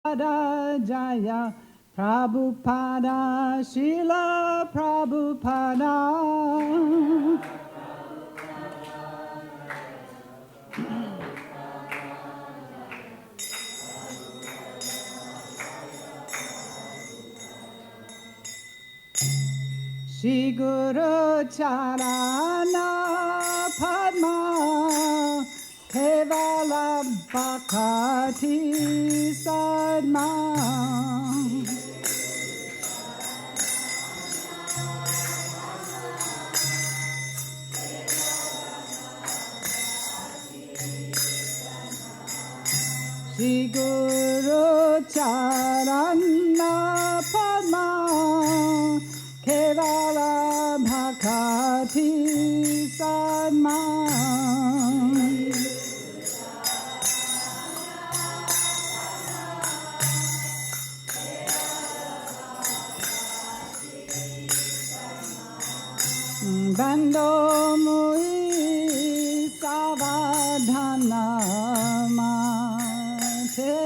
Jaya Prabhupada Srila Prabhupada Shri Guru Charana Padma Kevala Bhakti Sadma Shri Guru Charana Padma Kevala Bhakti Sadma Bando Mui Savadhana Mate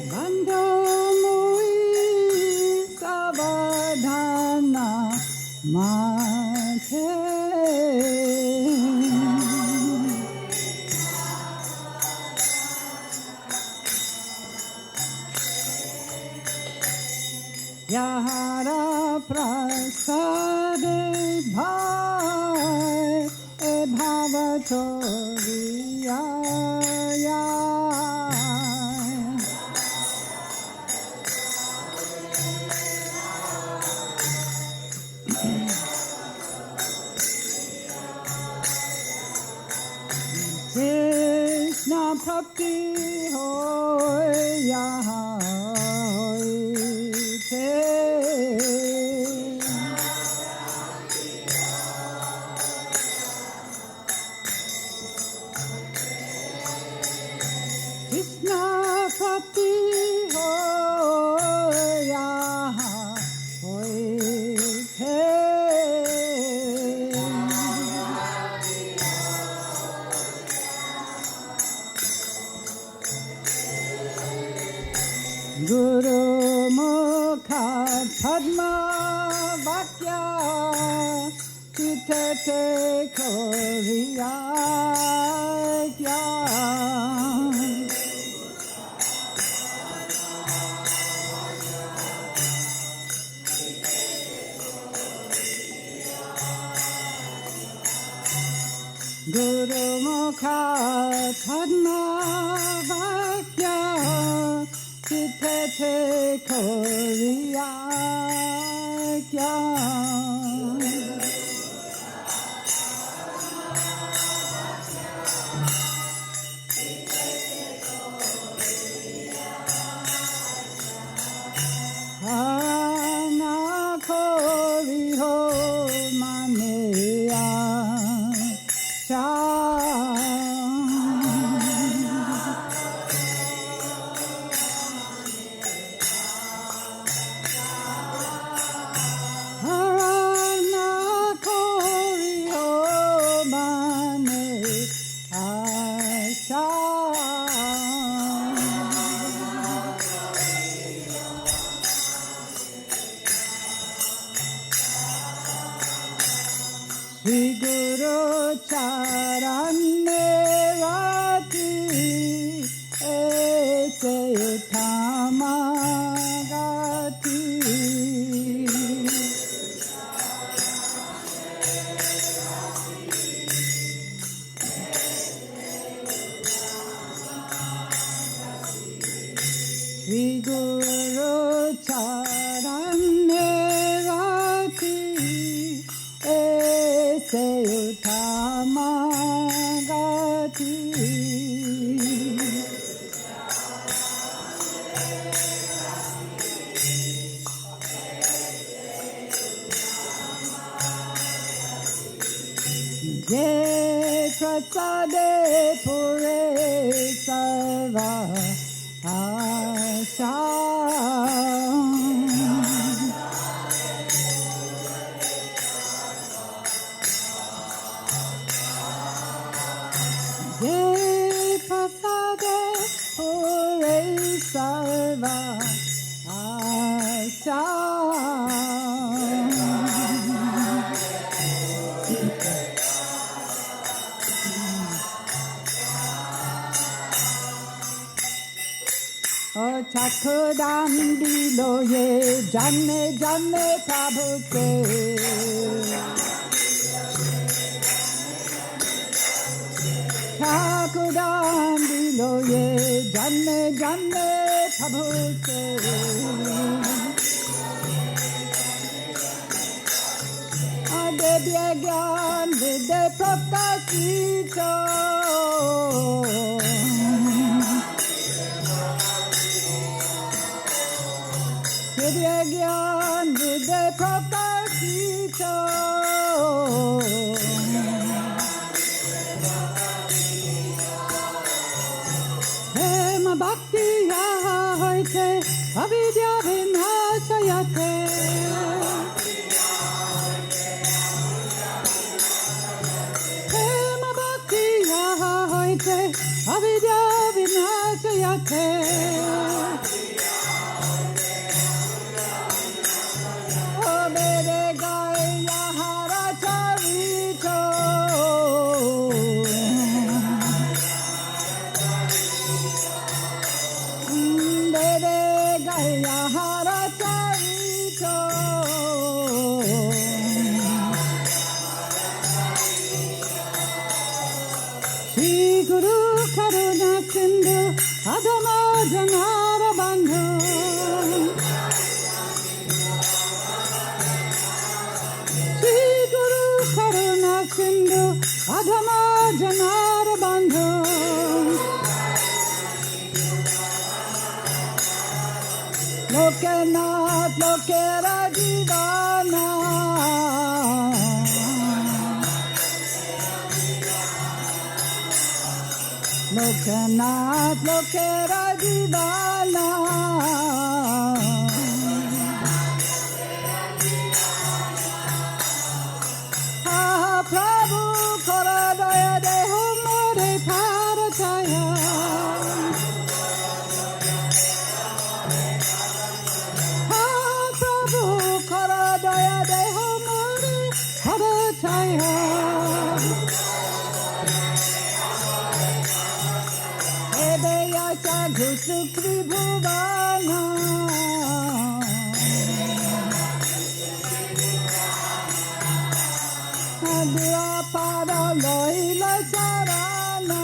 Bando Mui Savadhana Mate Yahara prasade bhai e bhavatoriya Krishna Bhakti hoya Krishna Bhakti hoya hoite Guru Mukha Padma Vakya Chitate Koriya Guru Mukha Padma Vakya Chitate Koriya Hana Kori Ho Maneya Shri Guru Charane Rati Ese Tamagati Shri Guru Charane Rati Ese Tamagati Ye Prasade Pure Sarva Asha चखदान दिलो ये जाने जाने प्रभु से चखदान दिलो ये जाने जाने प्रभु से दिव्य ज्ञान विद्या प्रकाशित दिव्य ज्ञान विद्या प्रकाशित हेम भक्ति होइते अविद्या विनाशयते अविद्या विनाशयते ओ मेरे गाया हरा चरितो मेरे गाया हरा चरितो गुरु करुणा सिंधु अधम जनार बंधु श्री गुरु करुणा सिंधु अधम जनार बंधु लोकनाथ लोकेरा दीवाना लोकनाथ लोकेरा दीवाना प्रभु कर दया दे हो मोरे पार छाया प्रभु कर दया दे हो मोरे पार छाया घुसुक्री भुवाना दुआ पारा लइला साराना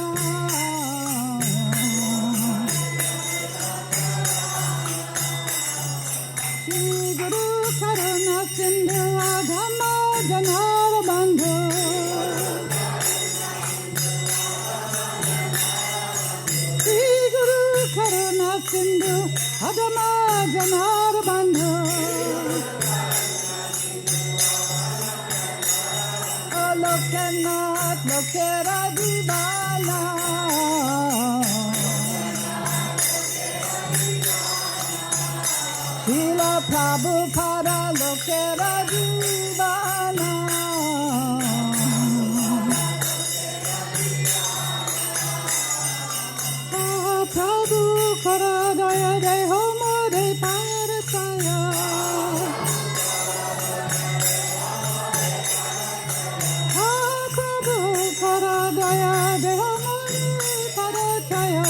श्री गुरु करुणा सिंधु अधम जनार बंधु करुणा सिंधु अधम जनार बंधु लोकनाथ लोकेरा दीवाना शिला प्रभु पारा लोकेरा दीवाना प्रभु कर दया दे हो मोरे पार छाया प्रभु कर दया दे हो मोरे पार छाया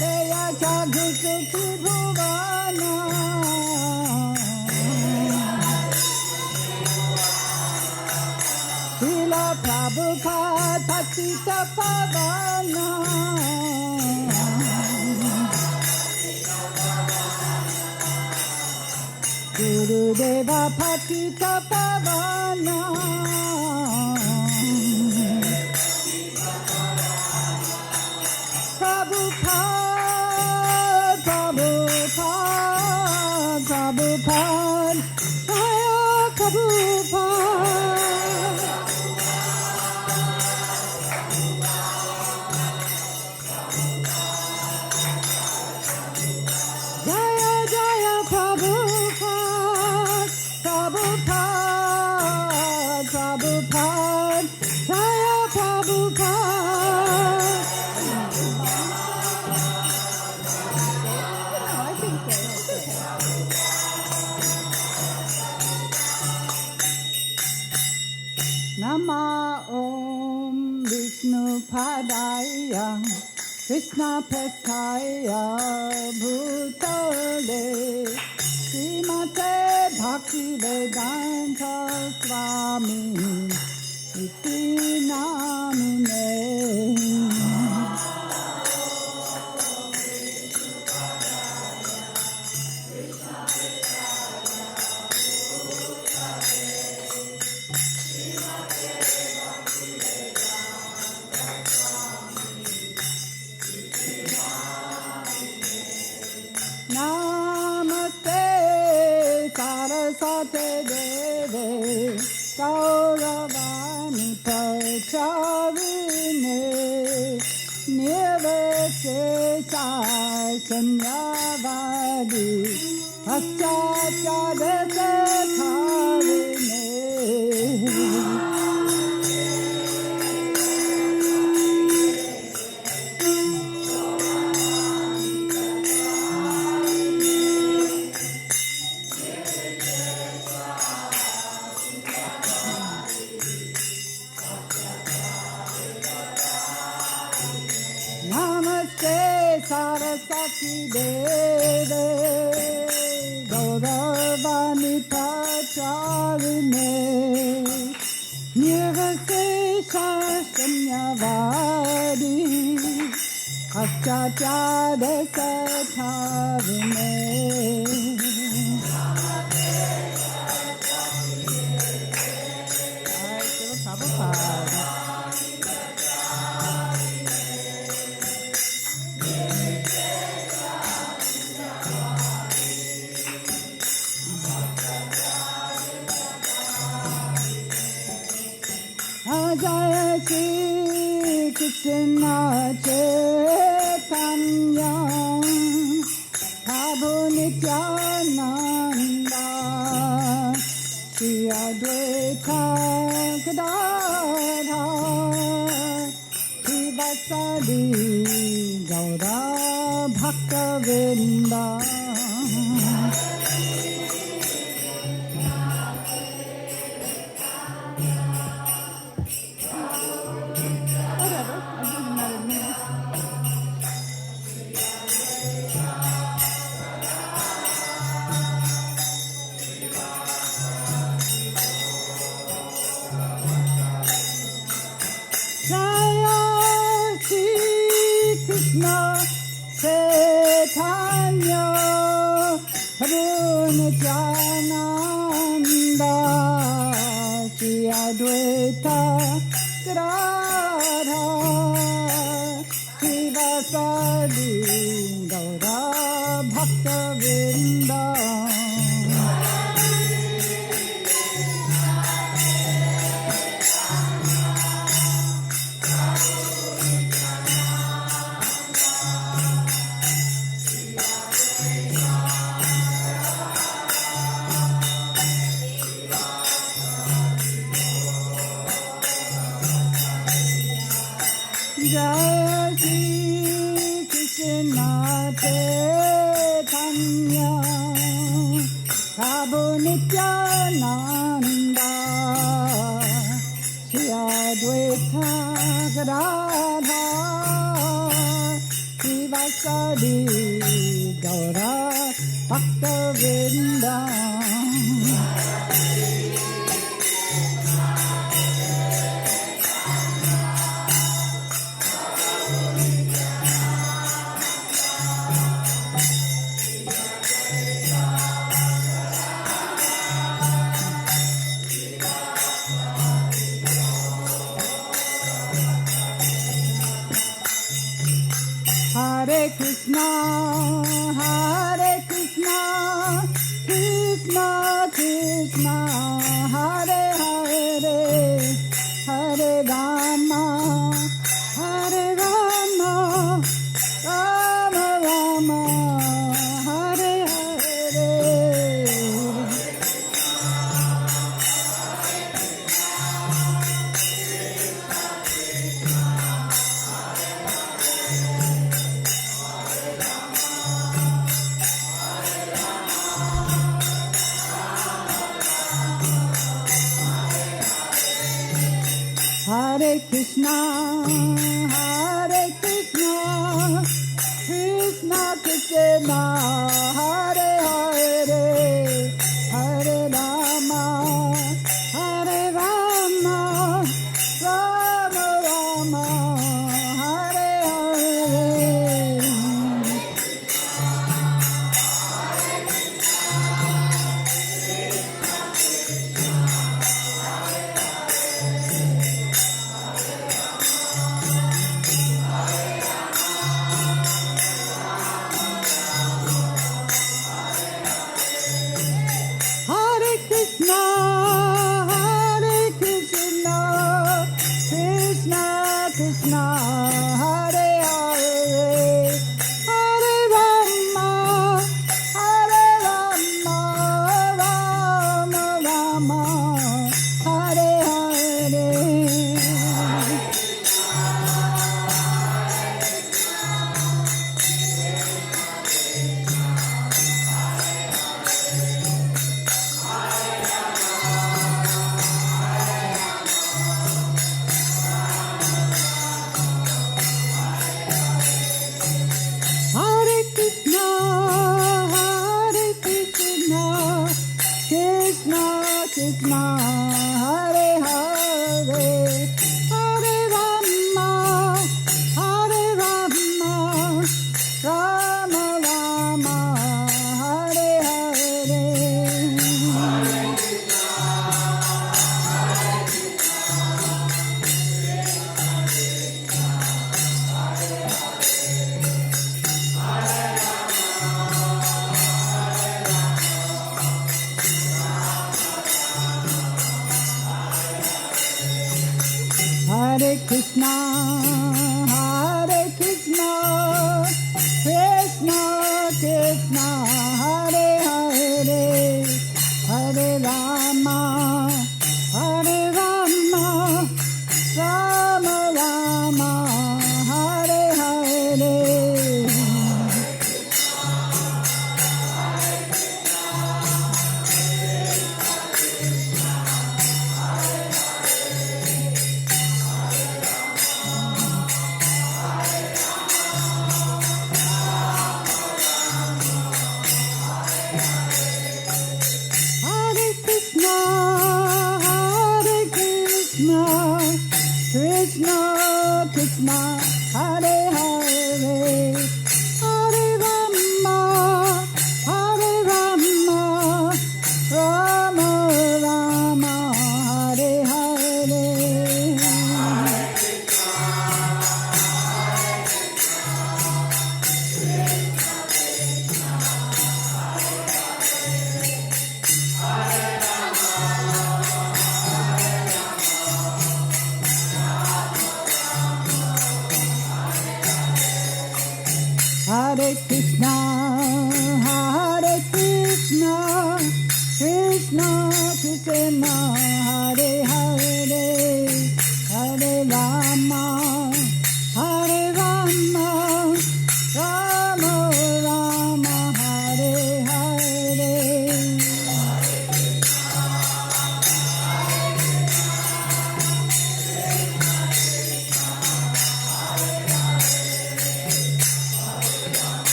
दया जागु सुखी भुवाना शिला प्रभु पतित पावना गुरुदेवा पतित पावना Prabhupada, Jaya Prabhupada, Jaya Jaya Prabhupada, Prabhupada, Prabhupada, Jaya Prabhupada. I think so. padaya Krishna Prestaya Bhutale Srimate Bhakti Vedanta Swami Iti Namine Namaste Saraswate Deve Gauravani Pacharine Nirvishesha Sanyavadi Paschachadasatharine Namaste Saraswati Deve Gauravani Pacharine Nirvasesha Sanyavadi Paschachadasatharine Prabhupada Jaya Shri Krishna Chaitanya Prabhu Nityananda Shri Advaita Gadadhar Shri Vasadi Gaura Bhaktavinda Krishna Chaitanya Prabhu Nityananda Shri Advaita Gadadhar Shri Vasadi Gaura Bhaktavinda Jaya Shri Krishna Chaitanya Prabhu Nityananda Shri Advaita Gadadhar Shri Vasadi Gaura Bhaktavinda Hare Krishna, Krishna Krishna, Hare Hare, Hare Rama, Rama Rama, Hare Hare. Hare Krishna, Krishna Krishna, Hare Hare, Hare Rama, Rama Rama, Hare Hare. Hare Krishna, Krishna Krishna, Hare Hare, Hare Rama, Rama Rama, Hare Hare. Hare Krishna, Krishna Krishna, Hare Hare, Hare Rama, Rama Rama, Hare Hare. Hare Krishna, Krishna Krishna, Hare Hare, Hare Rama, Rama Rama, Hare Hare.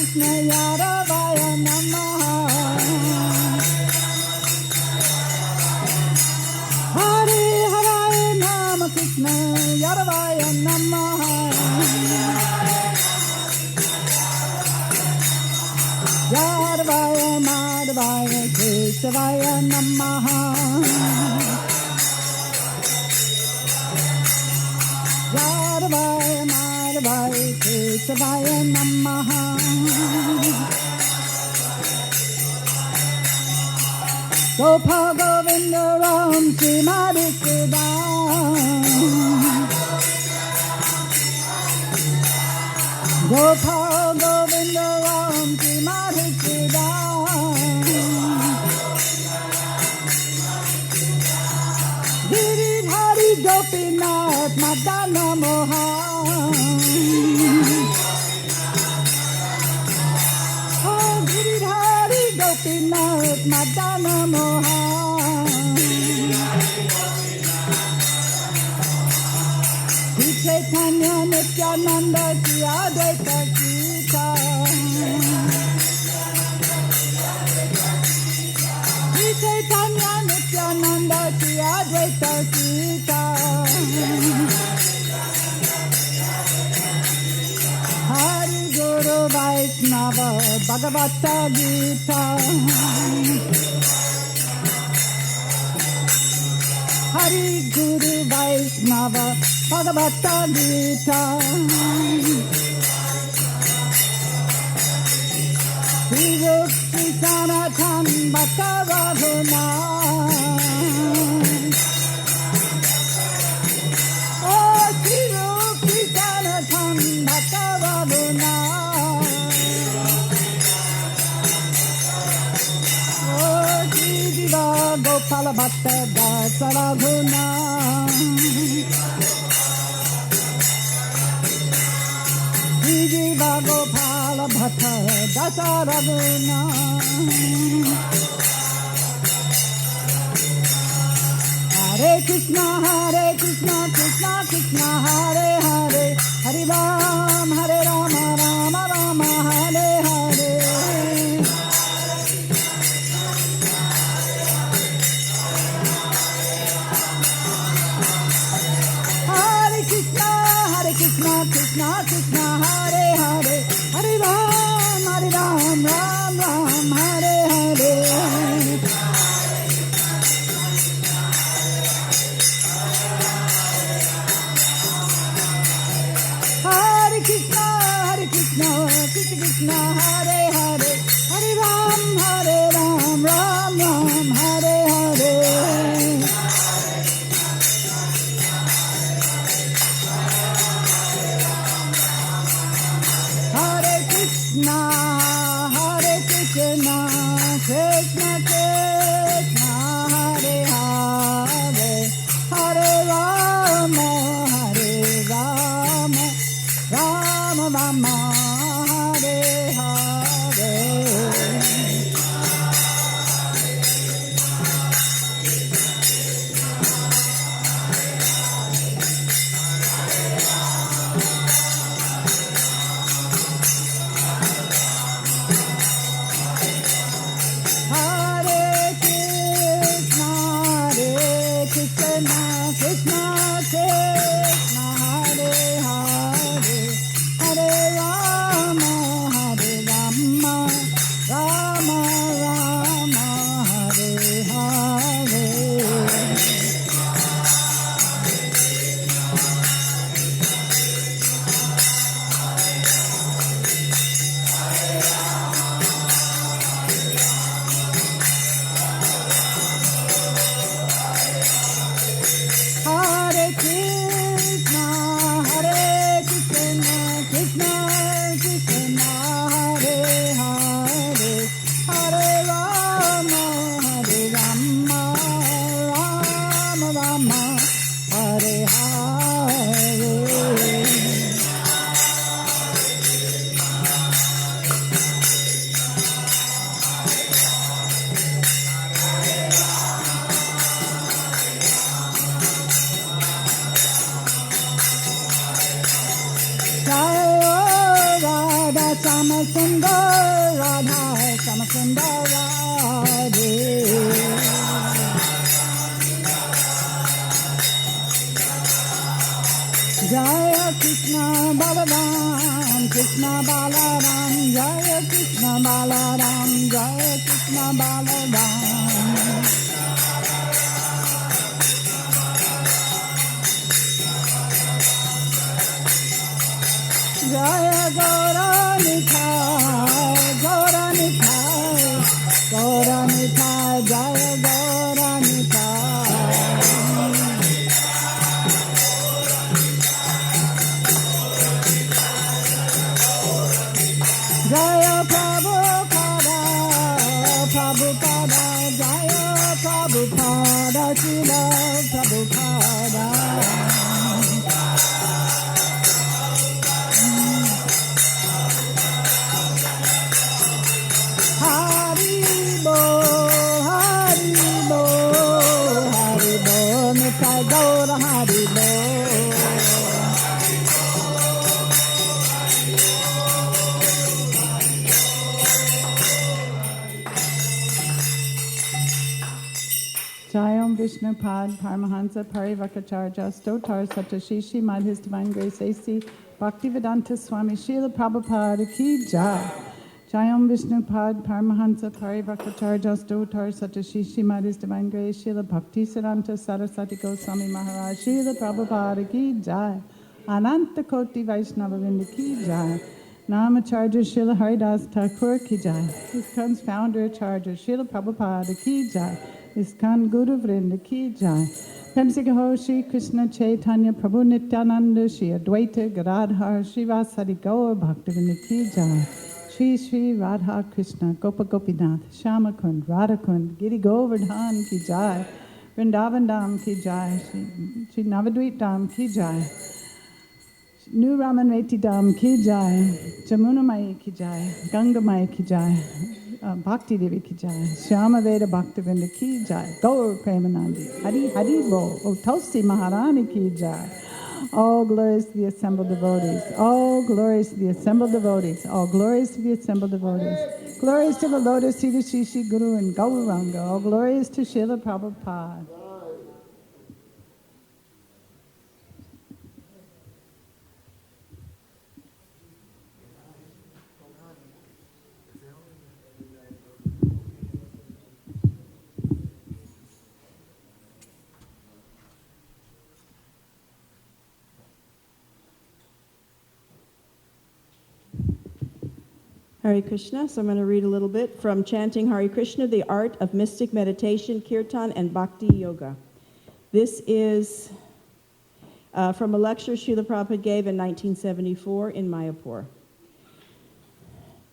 Krishna Yadavaya Namaha. Hare Hare Nama Krishna Yadavaya Namaha. Yadavaya Madhavaya Keshavaya Namaha. Yadavaya Madhavaya Keshavaya Namaha. Gopal Govinda Ram Srimati Siddham. Gopal Govinda Ram Srimati Siddham. Giridhari Gopinath Madana Mohan. Oh, Giridhari Gopinath Madana Mohan. Sri Chaitanya Nityananda Sri Advaita Sita. Sri Chaitanya Nityananda Sri Advaita Sita. Hari Guru Vaishnava Bhagavata Gita. Hari Guru Vaishnava Bhagavata Gita. Sri Rukti Sanatan Bhakta Raghuna. Oh, Sri Rukti Sanatan Bhakta Raghuna. Oh, Sri Diva Gopala Bhatta Dasa Raghuna. Sri Diva Gopala Bhatta Dasa Raghuna. Hare Krishna, Krishna Krishna, Hare Hare, Hare Rama, Rama Rama, Hare Hare. Hare Krishna, Krishna Krishna, Hare Hare, Hare Rama, Ram Ram, Hare Hare. Hare Krishna, Krishna Krishna, Hare Hare, Hare Ram, Ram Ram, Hare Hare. Hare Krishna, Krishna Krishna, Hare Hare, Hare Rama, Rama Rama, Hare Hare. Hare Radha Samasundar Radhe. Jaya Krishna Balaram, Krishna Balaram, Jaya Krishna Balaram, Jaya Krishna Balaram. Jaya Gaura Nitai, Gaura Nitai, Gaura Nitai, Jaya Gaura Nitai. Jaya Prabhupada, Prabhupada, Jaya Prabhupada, Srila Prabhupada. Haribo, Haribo, Haribo, Nitai Gaura Haribo. Jayam Vishnupad Paramahansa Parivakacharya Stotar Satashishi Mad His Divine Grace A.C. Bhaktivedanta Swami Srila Prabhupada Ki Jai. Jayam Vishnupad Paramahansa Parivakacharya Stotar Satashishi Mad His Divine Grace Srila Bhaktivedanta Saraswati Goswami Maharaj Srila Prabhupada Ki Jai. Ananta Koti Vaishnava Vrinda Ki Jai. Namacharya Srila Haridas Thakur Ki Jai. ISKCON's founder Acharya Srila Prabhupada Ki Jai. ISKCON Guru Vrinda Ki Jai. Premsigaho Shri Krishna Chaitanya Prabhu Nityananda Shri Advaita Gadadhar Shri Vasadi Gaur Bhaktivinoda Ki Jai. Shri Shri Radha Krishna Gopa Gopinath Shama Kund Radha Kund Giri Govardhan Ki Jai. Vrindavan Dham Ki Jai. Shri Navadvip Dham Ki Jai. New Raman Reti Dham Ki Jai. Jamuna Mai Ki Jai. Ganga Mai Ki Jai. Bhakti Devi Ki Jai, Shyama Veda Bhaktivinoda Ki Jai, Gaur Premanandi, Hari Hari Bo, O Tulsi Maharani Ki Jai. All glories to the assembled devotees, all glories to the assembled devotees, all glories to the assembled devotees. Glories to the lotus seat of Shri Shri Guru and Gauranga, all glories to Srila Prabhupada. Hare Krishna. So I'm going to read a little bit from Chanting Hare Krishna, the Art of Mystic Meditation, Kirtan, and Bhakti Yoga. This is from a lecture Srila Prabhupada gave in 1974 in Mayapur.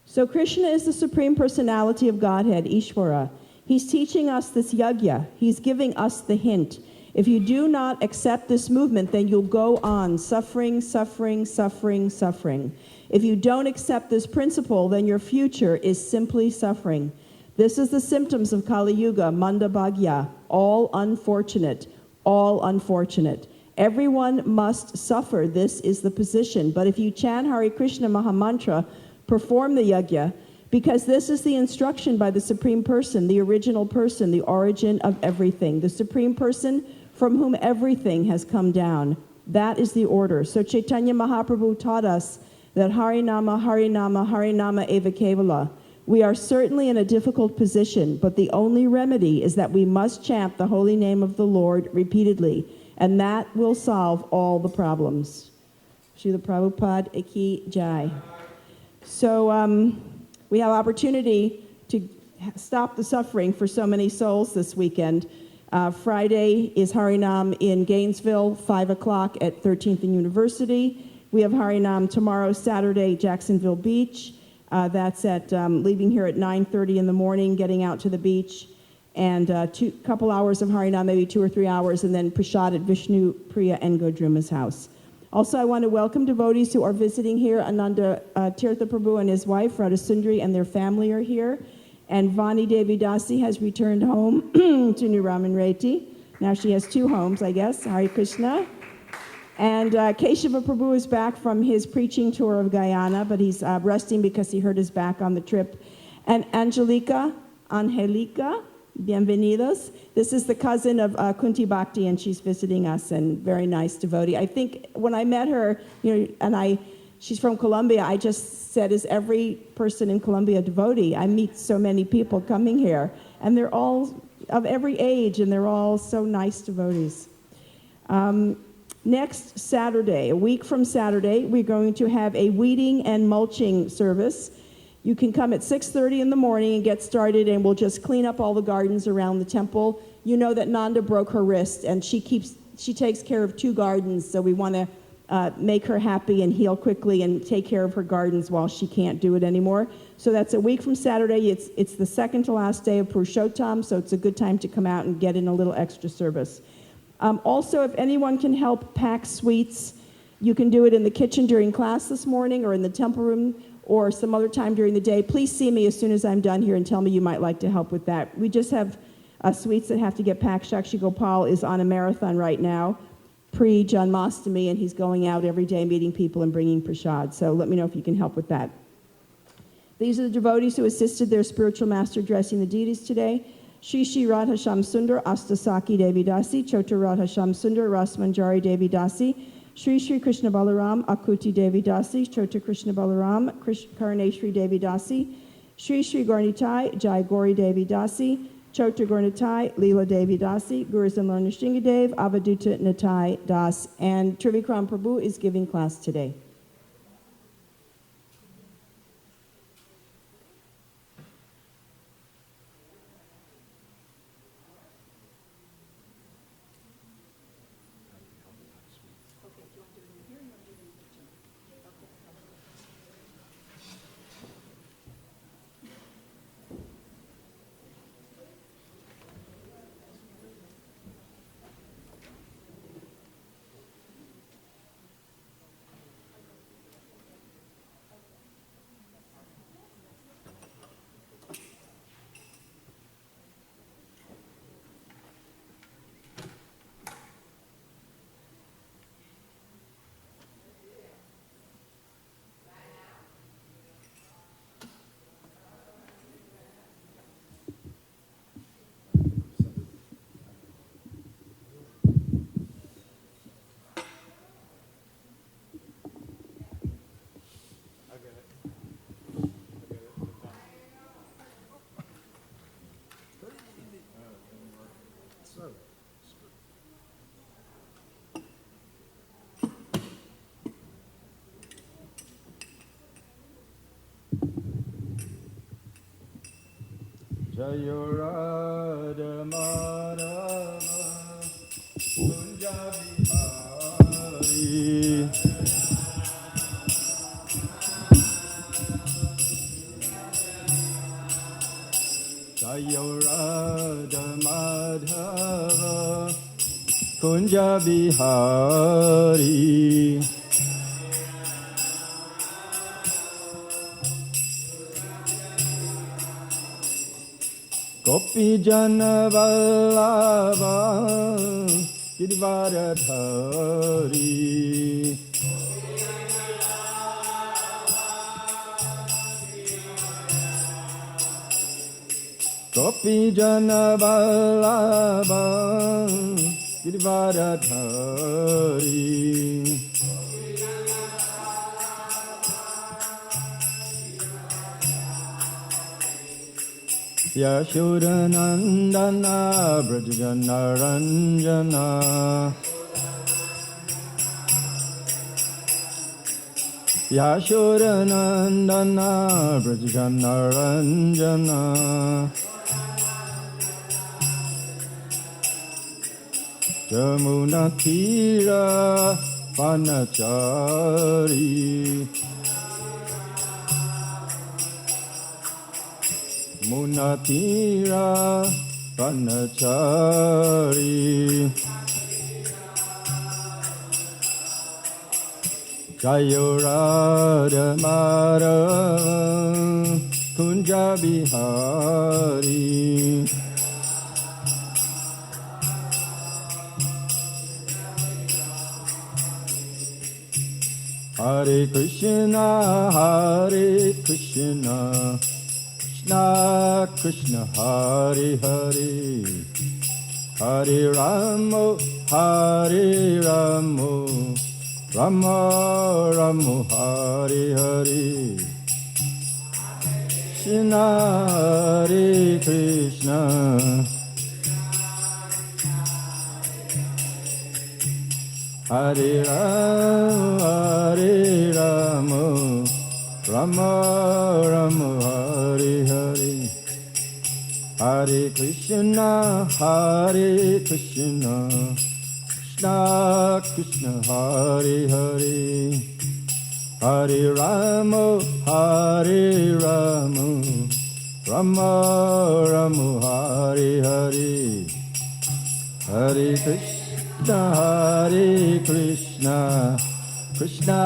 So Krishna is the Supreme Personality of Godhead, Ishvara. He's teaching us this yagya. He's giving us the hint. If you do not accept this movement, then you'll go on suffering, suffering, suffering, suffering. If you don't accept this principle, then your future is simply suffering. This is the symptoms of Kali Yuga, Manda Bhagya, all unfortunate, all unfortunate. Everyone must suffer. This is the position. But if you chant Hare Krishna Mahamantra, perform the yagya, because this is the instruction by the Supreme Person, the original person, the origin of everything, the Supreme Person from whom everything has come down. That is the order. So Chaitanya Mahaprabhu taught us that Harinama, Harinama, Harinama Eva Kevala. We are certainly in a difficult position, but the only remedy is that we must chant the holy name of the Lord repeatedly, and that will solve all the problems. Srila Prabhupada Ki Jai. So we have opportunity to stop the suffering for so many souls this weekend. Friday is Harinam in Gainesville, 5 o'clock at 13th and University. We have Harinam tomorrow, Saturday, Jacksonville Beach. That's at leaving here at 9:30 in the morning, getting out to the beach, and couple hours of Harinam, maybe 2 or 3 hours, and then Prashad at Vishnu Priya and Godruma's house. Also, I want to welcome devotees who are visiting here. Ananda Tirtha Prabhu and his wife, Radha Sundari, and their family are here. And Vani Devi Dasi has returned home to New Raman Reti. Now she has 2 homes, I guess. Hare Krishna. And Keshava Prabhu is back from his preaching tour of Guyana, but he's resting because he hurt his back on the trip. And Angelica, bienvenidos. This is the cousin of Kunti Bhakti, and she's visiting us, and very nice devotee. I think when I met her, she's from Colombia, I just said, is every person in Colombia a devotee? I meet so many people coming here, and they're all of every age, and they're all so nice devotees. Next Saturday, a week from Saturday, we're going to have a weeding and mulching service. You can come at 6:30 in the morning and get started, and we'll just clean up all the gardens around the temple. You know that Nanda broke her wrist, and she takes care of 2 gardens, so we want to make her happy and heal quickly and take care of her gardens while she can't do it anymore. So that's a week from Saturday. It's the second to last day of Purushottam, so it's a good time to come out and get in a little extra service. Also, if anyone can help pack sweets, you can do it in the kitchen during class this morning or in the temple room or some other time during the day. Please see me as soon as I'm done here and tell me you might like to help with that. We just have sweets that have to get packed. Shakshi Gopal is on a marathon right now, pre-Janmashtami, and he's going out every day meeting people and bringing prasad. So let me know if you can help with that. These are the devotees who assisted their spiritual master dressing the deities today. Shri Shri Radha Sham Sundar Astasaki Devi Dasi, Chota Radha Sham Sundar Rasmanjari Devi Dasi, Shri Shri Krishna Balaram Akuti Devi Dasi, Chota Krishna Balaram Karaneshri Devi Dasi, Shri Shri Gaurnitai Jai Gauri Devi Dasi, Chota Gaurnitai Leela Devi Dasi, Guru Zanlor Nrsingadev, Avaduta Natai Das, and Trivikram Prabhu is giving class today. Jayo Radha Madhava Kunja Bihari Jayo Radha Madhava Kunja Bihari Gopi Jana Vallabha Giridharadhari Gopi Jana Vallabha Giridharadhari Yashodanandana Brajajana Ranjana Yashodanandana Brajajana Ranjana Jamuna Tira Panachari Munatira Panachari Jayo Radha Madhava Kunja Bihari Hare Krishna, Krishna Krishna, Hare Hare, Hare Rama, Rama Rama, Hare Hare, Krishna, Hare Krishna, Hare Rama, Rama Rama, Hare Hare, Hare Krishna, Krishna Krishna, Hare Hare, Hare Rama, Rama Rama, Hare Hare, Hare Krishna, Krishna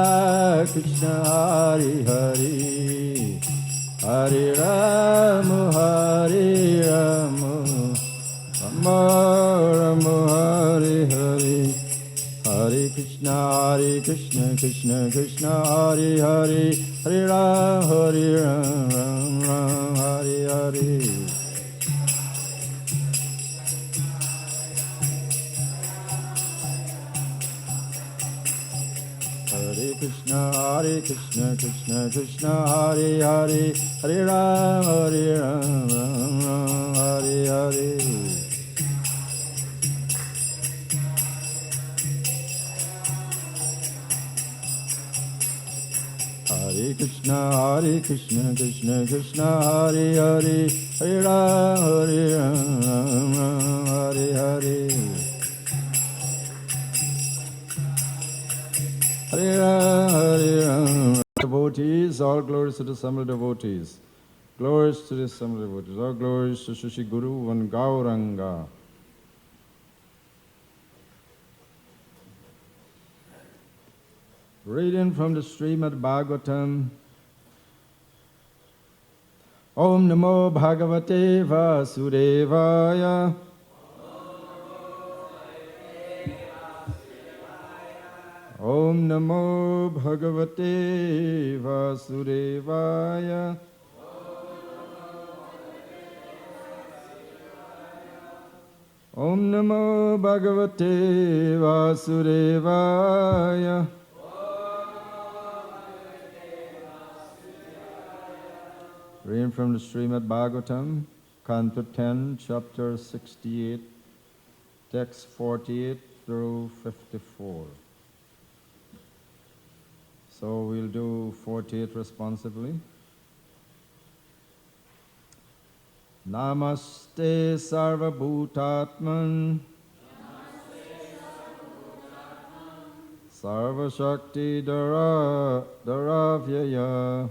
Krishna, Hare Hare, Hare Rama, Rama Rama, Hare Hare, Hare Krishna, Krishna Krishna, Hare Hare, Hare Rama, Hare Hare. Hare Krishna, Krishna Krishna, Hare Hare, Hare Rama, Hare Hare. Hare Krishna, Krishna Krishna, Hare Hare, Hare Rama, Hare Hare. Hare Rama. Devotees, all glories to the assembled devotees. Glories to the assembled devotees. All glories to Shri Guru and Gauranga. Reading from the Srimad Bhagavatam. Om Namo Bhagavate Vasudevaya. Om Namo Bhagavate Vasudevaya. Om Namo Bhagavate Vasudevaya. Reading from the Srimad Bhagavatam, Canto 10, Chapter 68, Text 48 through 54. So we'll do 48 responsibly. Namaste Sarvabhutatman, Sarvashakti Dharavyaya,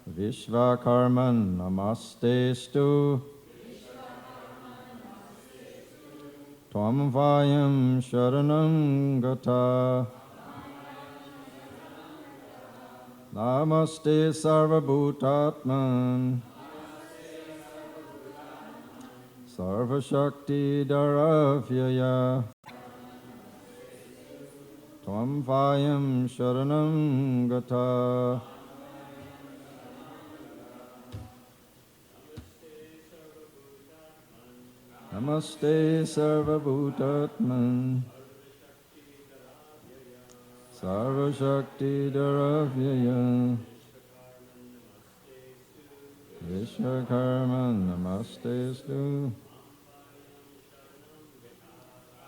Vishvakarman Namastestu, Tvam Vayam Sharanam Gata. Namaste Sarvabhutatman, Sarvashakti Dharavyaya, Tvam Vayam Sharanam Gata. Namaste Sarvabhutatman, Sarvashakti Dharavyaya, Vishwakarman Namastestu,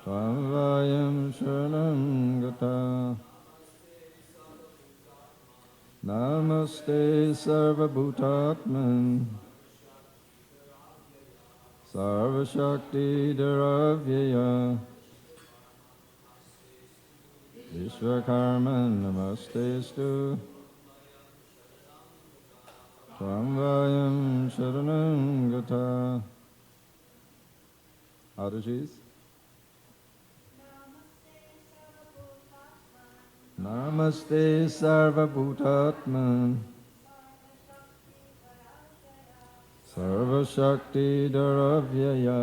Tvam Vayam Sharanam Gata. Namaste Sarvabhutatman, Sarvashakti Dharavyaya, Vishwakarman Namastestu, Tvam Vayam Sharanam Gata. Arushis. Namaste Sarvabhutatman, Sarvashakti Dharavyaya,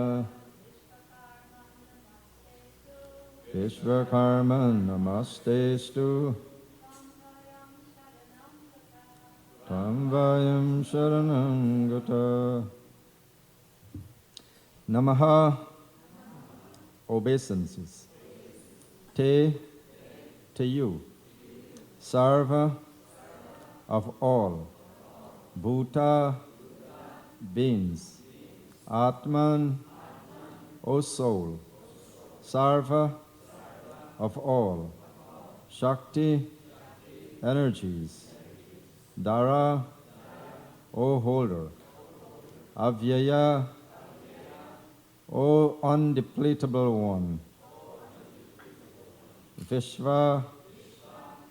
Vishvakarma Namastestu Tvam Vayam Sharanam Gata. Namaha, obeisances. Te, to you. Sarva, of all. Bhuta, beings. Atman, O soul. Sarva, of all. Shakti, energies. Dara, O holder. Avyaya, O undepletable one. Vishva,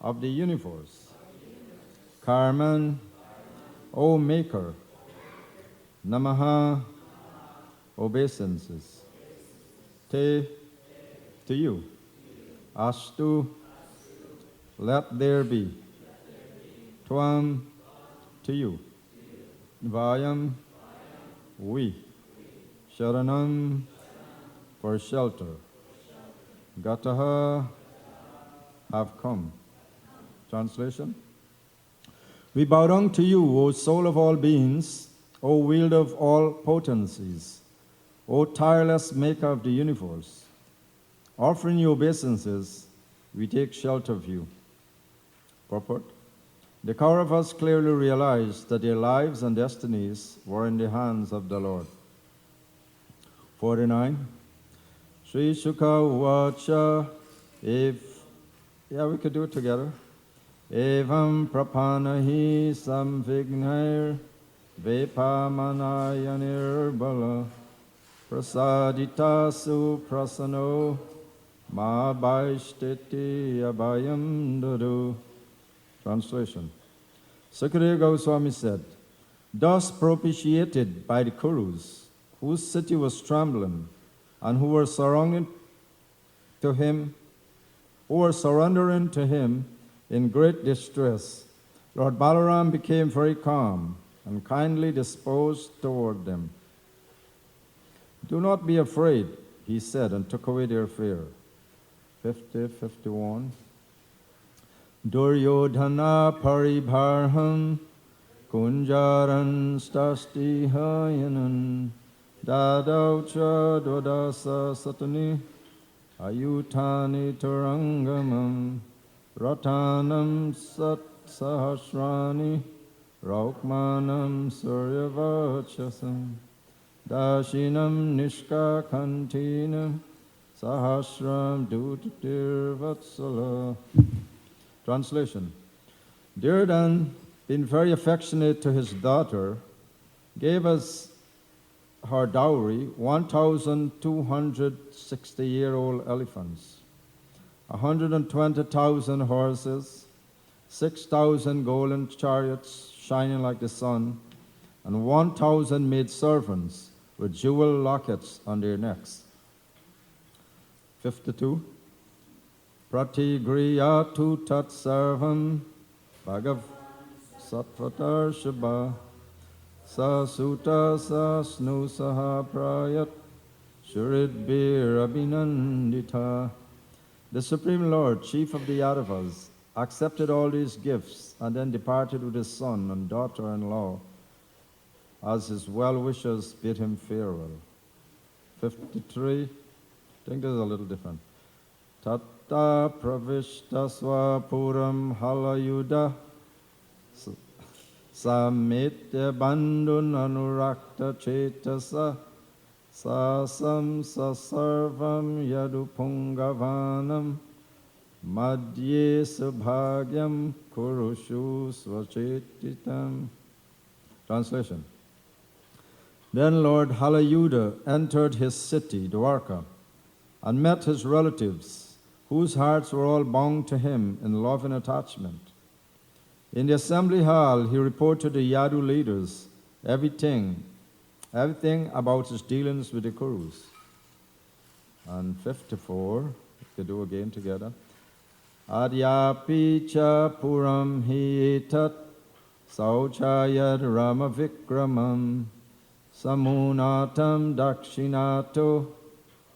of the universe. Karman, O maker. Namaha, obeisances. Te, to you. Astu, let there be. Tvam, to you. Vayam, we. Sharanam, for shelter. Gataha, have come. Translation. We bow down to you, O soul of all beings, O wielder of all potencies, O tireless maker of the universe. Offering you obeisances, we take shelter of you. Purport. The core of us clearly realized that their lives and destinies were in the hands of the Lord. 49. Sri Sukha Uvacha, we could do it together. Evam prapanahi samvignair vepamanayanir bala prasaditasu prasano ma baishtiti abhayam dadu. Translation. Sukadeva Goswami said, thus propitiated by the Kurus, whose city was trembling, and who were surrendering to him in great distress, Lord Balaram became very calm and kindly disposed toward them. Do not be afraid, he said, and took away their fear. 51. Duryodhana paribharham kunjaran stastihayanan dadaucha dodasa satani ayutani turangamam ratanam sat sahasrani raukmanam suryavachasam dashinam nishkakantinam sahasram dutirvatsala. Translation. Duryodhana, being very affectionate to his daughter, gave us her dowry 1,260-year-old elephants, 120,000 horses, 6,000 golden chariots shining like the sun, and 1,000 maidservants with jewel lockets on their necks. 52. Pratigriyatu tat sarvam bhagav sattvatar shabha sasuta sasnu saha prayat shuridbir abhinandita. The Supreme Lord, chief of the Yadavas, accepted all these gifts and then departed with his son and daughter-in-law as his well-wishers bid him farewell. 53. I think this is a little different. Tatta pravishta swapuram halayuda samitya bandun anurakta chetasa sasam sasarvam yadupungavanam madhye subhagyam kurushu svachetitam. Translation. Then Lord Halayuda entered his city, Dwarka, and met his relatives, whose hearts were all bound to him in love and attachment. In the assembly hall, he reported to the Yadu leaders everything about his dealings with the Kurus. And 54, we could do again together. Adyapi cha puram hi etat sauchayad rama vikramam samunatam dakshinato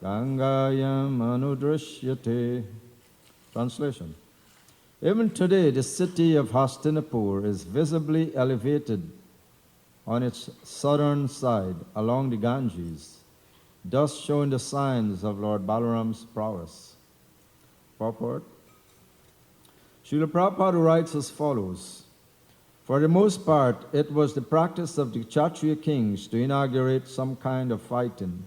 Gangayam Anudrishyate. Translation. Even today, the city of Hastinapur is visibly elevated on its southern side along the Ganges, thus showing the signs of Lord Balaram's prowess. Purport. Srila Prabhupada writes as follows. For the most part, it was the practice of the Kshatriya kings to inaugurate some kind of fighting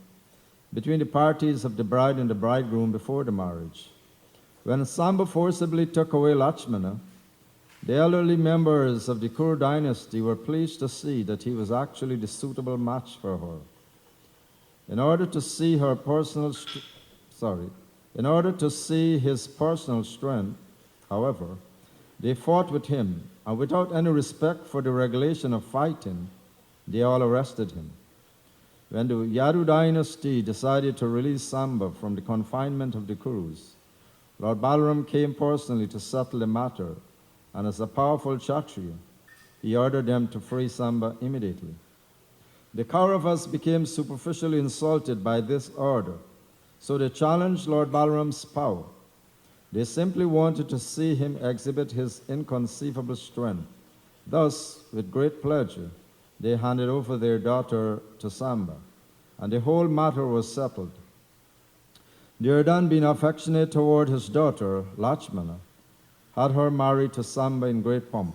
between the parties of the bride and the bridegroom before the marriage. When Samba forcibly took away Lakshmana, the elderly members of the Kuru dynasty were pleased to see that he was actually the suitable match for her. In order to see his personal strength, however, they fought with him, and without any respect for the regulation of fighting, they all arrested him. When the Yadu dynasty decided to release Samba from the confinement of the Kurus, Lord Balaram came personally to settle the matter, and as a powerful Kshatriya, he ordered them to free Samba immediately. The Kauravas became superficially insulted by this order, so they challenged Lord Balaram's power. They simply wanted to see him exhibit his inconceivable strength. Thus, with great pleasure, they handed over their daughter to Samba, and the whole matter was settled. Duryodhana, being affectionate toward his daughter, Lakshmana, had her married to Samba in great pomp.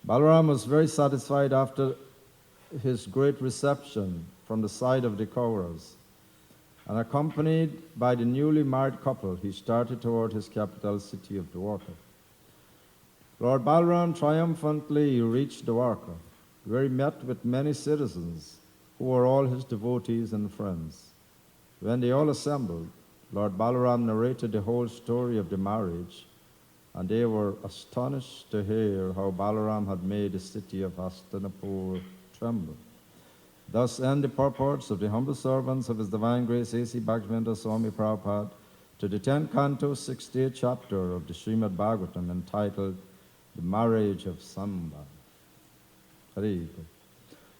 Balaram was very satisfied after his great reception from the side of the Kauravas, and accompanied by the newly married couple, he started toward his capital city of Dwarka. Lord Balaram triumphantly reached Dwarka, where he met with many citizens who were all his devotees and friends. When they all assembled, Lord Balaram narrated the whole story of the marriage, and they were astonished to hear how Balaram had made the city of Hastinapur tremble. Thus end the purports of the humble servants of His Divine Grace A.C. Bhaktivinoda Swami Prabhupada to the 10th canto, 68th chapter of the Srimad Bhagavatam, entitled The Marriage of Samba. Hari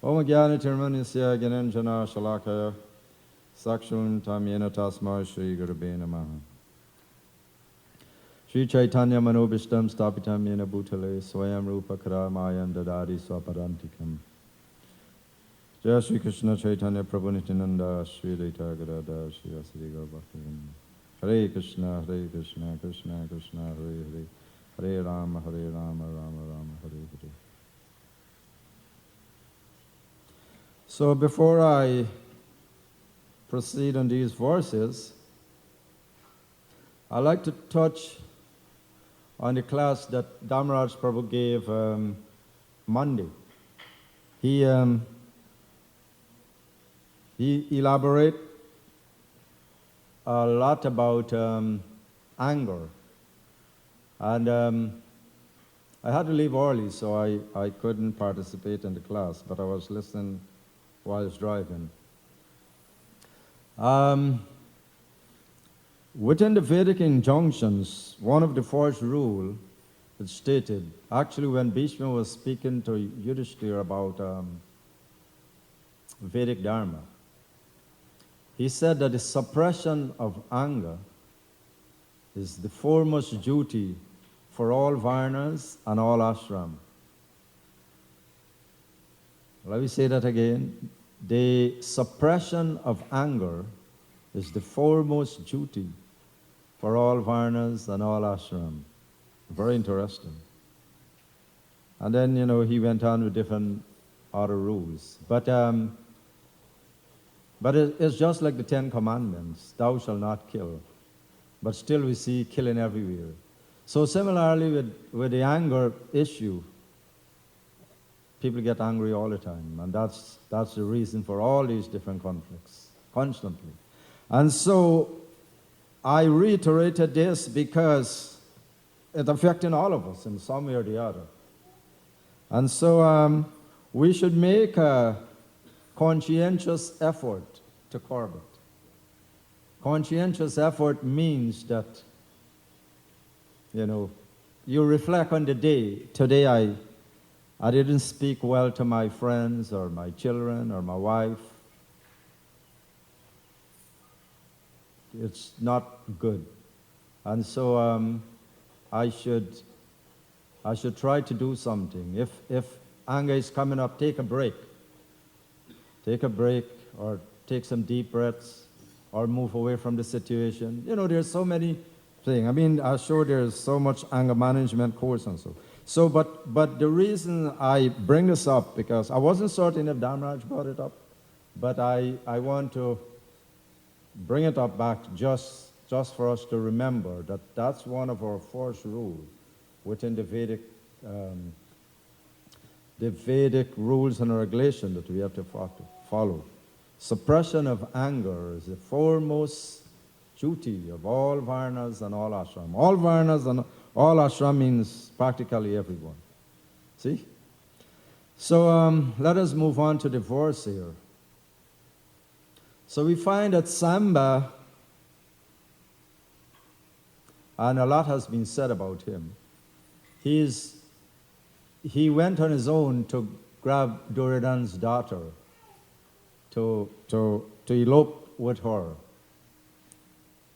Om Jnana Tirmanasya Gyananjana Shalakaya Sakshun Tamyena Tasma Shri Gurube Namaha. Shri Chaitanya Manobishtam Stapitam Yena Bhutale Swayam Rupa Karamayam Dadadi Swaparantikam. Jai Shri Krishna Chaitanya Prabhu Nityananda Shri Advaita Gadadhar Shri Vasudeva Gaura Bhaktivinoda. Hare Krishna, Krishna Krishna, Hare Hare, Hare Rama, Rama Rama, Hare Hare. So before I proceed on these verses, I'd like to touch on the class that Dharmaraj Prabhu gave Monday. He elaborated a lot about anger. And I had to leave early, so I couldn't participate in the class, but I was listening while I was driving. Within the Vedic injunctions, one of the first rules is stated, actually when Bhishma was speaking to Yudhishthira about Vedic Dharma, he said that the suppression of anger is the foremost duty for all varnas and all ashram. Let me say that again. The suppression of anger is the foremost duty for all varnas and all ashram. Very interesting. And then, he went on with different other rules. But it's just like the 10 Commandments. Thou shalt not kill. But still we see killing everywhere. So similarly with the anger issue, people get angry all the time. And that's the reason for all these different conflicts, constantly. And so I reiterated this because it's affecting all of us in some way or the other. And so we should make a conscientious effort to curb it. Conscientious effort means that, you reflect on the day. Today I didn't speak well to my friends or my children or my wife. it's not good. And so I should try to do something. If anger is coming up, take a break. Take a break, or take some deep breaths, or move away from the situation. You know, there's so many things. I mean, I'm sure there's so much anger management course and so. So, but the reason I bring this up, because I wasn't certain if Dharmaraj brought it up, but I want to bring it up back just for us to remember that that's one of our first rules within the Vedic rules and regulation that we have to follow. Suppression of anger is the foremost duty of all varnas and all ashram. All varnas and all ashram means practically everyone. See? So let us move on to the verse here. So we find that Samba, and a lot has been said about him, he went on his own to grab Duryodhana's daughter, to elope with her.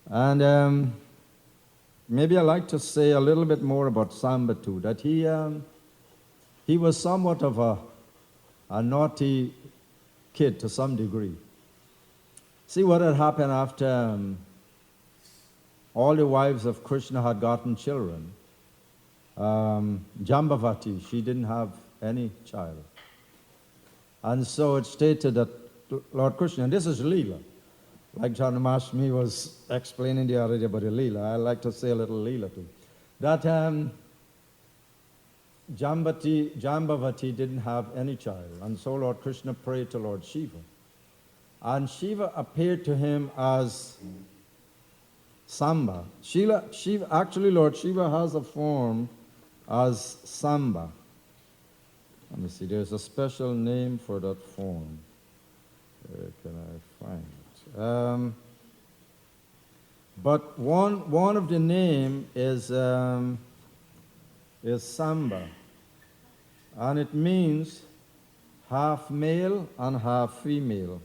And maybe I'd like to say a little bit more about Samba too, that he was somewhat of a naughty kid to some degree. See what had happened after all the wives of Krishna had gotten children. Jambavati, she didn't have any child. And so it stated that Lord Krishna, and this is Leela, like Janamashmi was explaining the other day about the Leela, I like to say a little Leela too, that Jambavati didn't have any child, and so Lord Krishna prayed to Lord Shiva. And Shiva appeared to him as Samba. Actually, Lord Shiva has a form as Samba. Let me see, there's a special name for that form. Where can I find it? But one of the name is Samba, and it means half male and half female.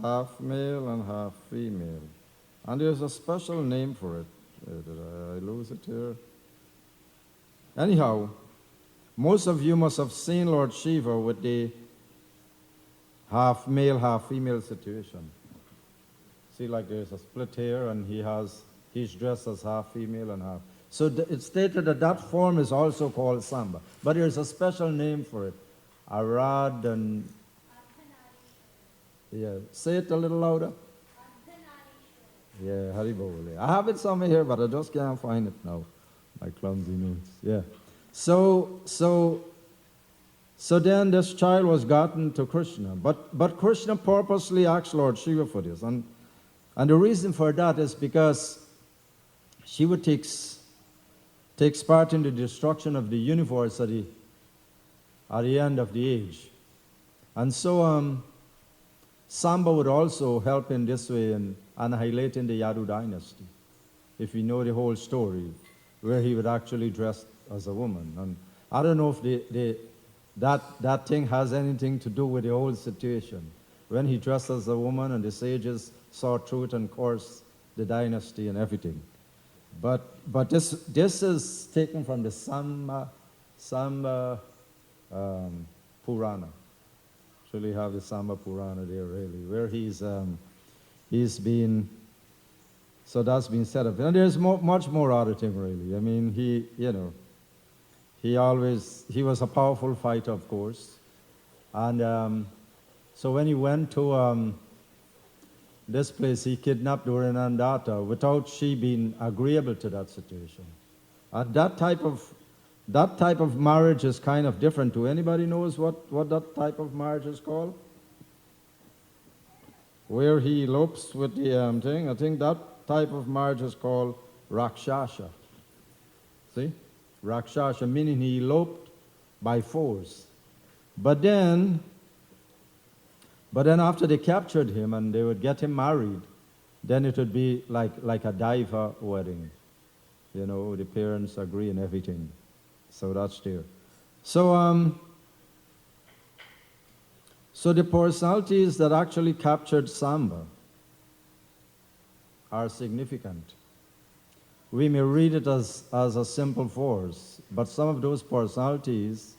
Half male and half female. And there's a special name for it. Did I lose it here? Anyhow, most of you must have seen Lord Shiva with the half male, half female situation. See, like there's a split here, and he's dressed as half female and half. So it's stated that form is also called Samba. But there's a special name for it. Arad and... Yeah, say it a little louder. Yeah, Haribol. I have it somewhere here, but I just can't find it now. My clumsy notes. Yeah. So then this child was gotten to Krishna. But Krishna purposely asked Lord Shiva for this. And the reason for that is because Shiva takes part in the destruction of the universe at the end of the age. And so Samba would also help in this way in annihilating the Yadu dynasty, if you know the whole story, where he would actually dress as a woman. And I don't know if that thing has anything to do with the whole situation. When he dressed as a woman and the sages saw through it and cursed the dynasty and everything. But this is taken from the Samba Purana. Actually have the Samba Purana there really, where he's been, so that's been set up. And there's much more other thing really. I mean, he was a powerful fighter, of course. And so when he went to this place, he kidnapped Duryodhana without she being agreeable to that situation. And that type of marriage is kind of different too. Anybody knows what that type of marriage is called? Where he elopes with the thing. I think that type of marriage is called Rakshasha. See? Rakshasha, meaning he eloped by force. But then after they captured him and they would get him married, then it would be like a Daiva wedding. You know, the parents agree and everything. So that's there. So So the personalities that actually captured Samba are significant. We may read it as a simple force, but some of those personalities,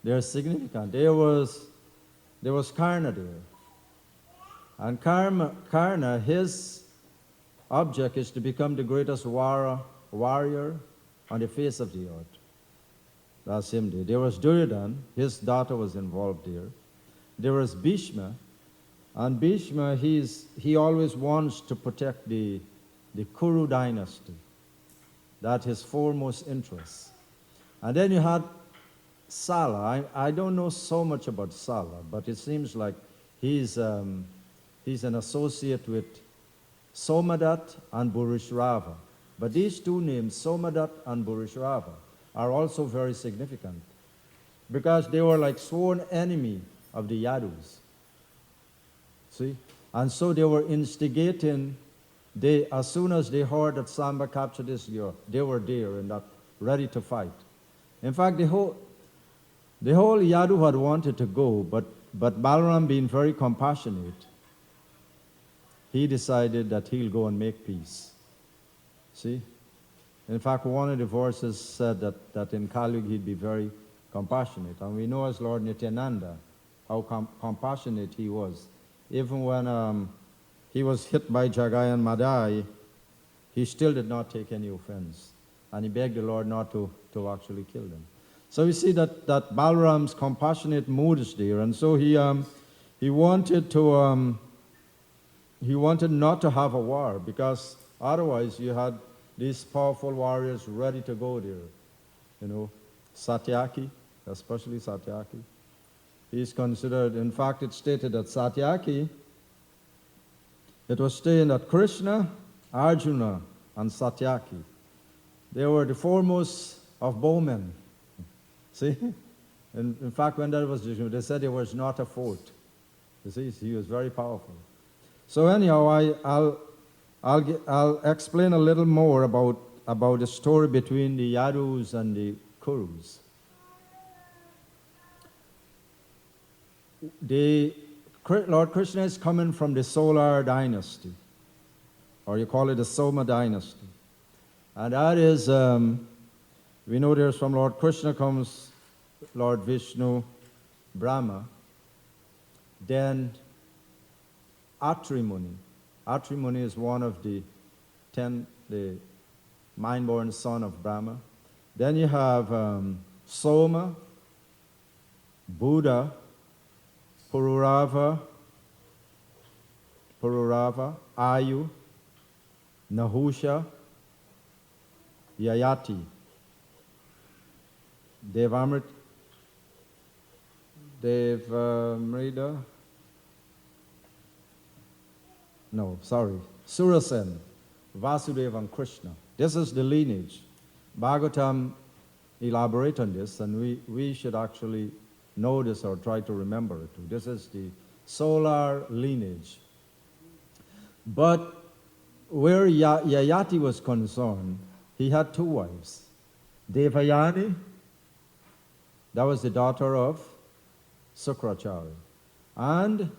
they're significant. There was Karna there. And Karna, his object is to become the greatest warrior on the face of the earth. That's him there. There was Duryodhana, his daughter was involved there. There was Bhishma, and Bhishma, he always wants to protect the Kuru dynasty. That's his foremost interest. And then you had Sala. I don't know so much about Sala, but it seems like he's an associate with Somadat and Burushrava. But these two names, Somadat and Burushrava, are also very significant because they were like sworn enemy of the Yadus. See? And so they were instigating. As soon as they heard that Samba captured this year, they were there and ready to fight. In fact, the whole Yadu had wanted to go, but Balaram, being very compassionate, he decided that he'll go and make peace. See? In fact, one of the verses said that in Kali Yuga he'd be very compassionate. And we know as Lord Nityananda how compassionate he was. Even when he was hit by Jagai and Madai, he still did not take any offense. And he begged the Lord not to actually kill them. So we see that Balaram's compassionate mood is there. And so he wanted not to have a war, because otherwise you had these powerful warriors ready to go there. You know, Satyaki, especially Satyaki. He's considered, in fact, it's stated that Satyaki, it was stated that Krishna, Arjuna, and Satyaki, they were the foremost of bowmen. See? In fact, when that was described, they said he was not a fort. You see, he was very powerful. So anyhow, I'll explain a little more about the story between the Yadus and the Kurus. Lord Krishna is coming from the Solar dynasty, or you call it the Soma dynasty. And that is, we know there's from Lord Krishna comes Lord Vishnu, Brahma, then Atri Muni. Atri Muni is one of the mind-born son of Brahma. Then you have Soma, Buddha, Pururava, Ayu, Nahusha, Yayati, Surasen, Vasudeva, and Krishna. This is the lineage. Bhagavatam elaborate on this, and we should actually know this or try to remember it too. This is the solar lineage. But where Yayati was concerned, he had two wives. Devayani, that was the daughter of Sukracharya, and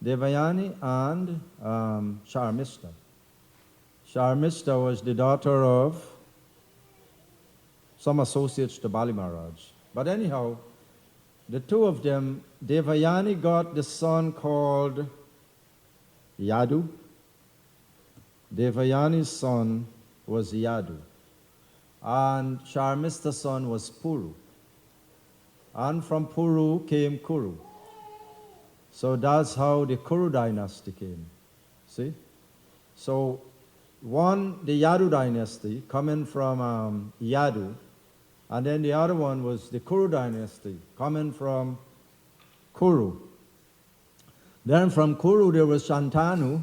Devayani and Sharmista. Sharmista was the daughter of some associates to Bali Maharaj. But anyhow, the two of them, Devayani got the son called Yadu. Devayani's son was Yadu. And Sharmista's son was Puru. And from Puru came Kuru. So that's how the Kuru dynasty came. See? So the Yadu dynasty coming from Yadu, and then the other one was the Kuru dynasty coming from Kuru. Then from Kuru there was Shantanu,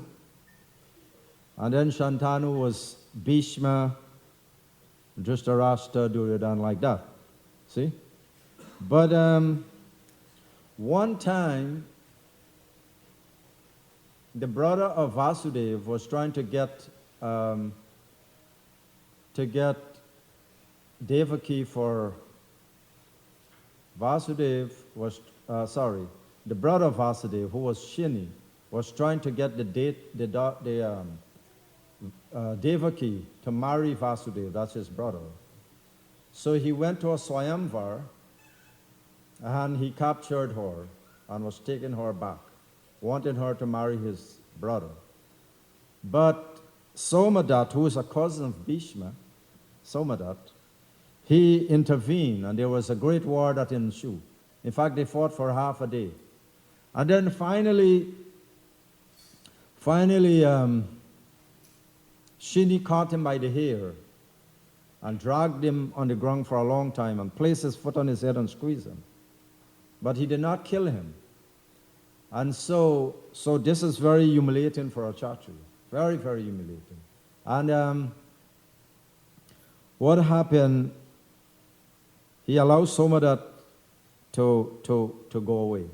and then Shantanu was Bhishma, Dhritarashtra, Duryodhana, like that. See? But one time, the brother of Vasudeva was trying to get Devaki for Vasudeva was the brother of Vasudeva, who was Shini, was trying to get Devaki to marry Vasudeva, that's his brother. So he went to a Swayamvar and he captured her and was taking her back, wanting her to marry his brother. But Somadat, who is a cousin of Bhishma, Somadat, he intervened and there was a great war that ensued. In fact, they fought for half a day. And then finally, Shini caught him by the hair and dragged him on the ground for a long time and placed his foot on his head and squeezed him. But he did not kill him. And so this is very humiliating for a Kshatriya. Very, very humiliating. And what happened, he allowed Somadat to go away.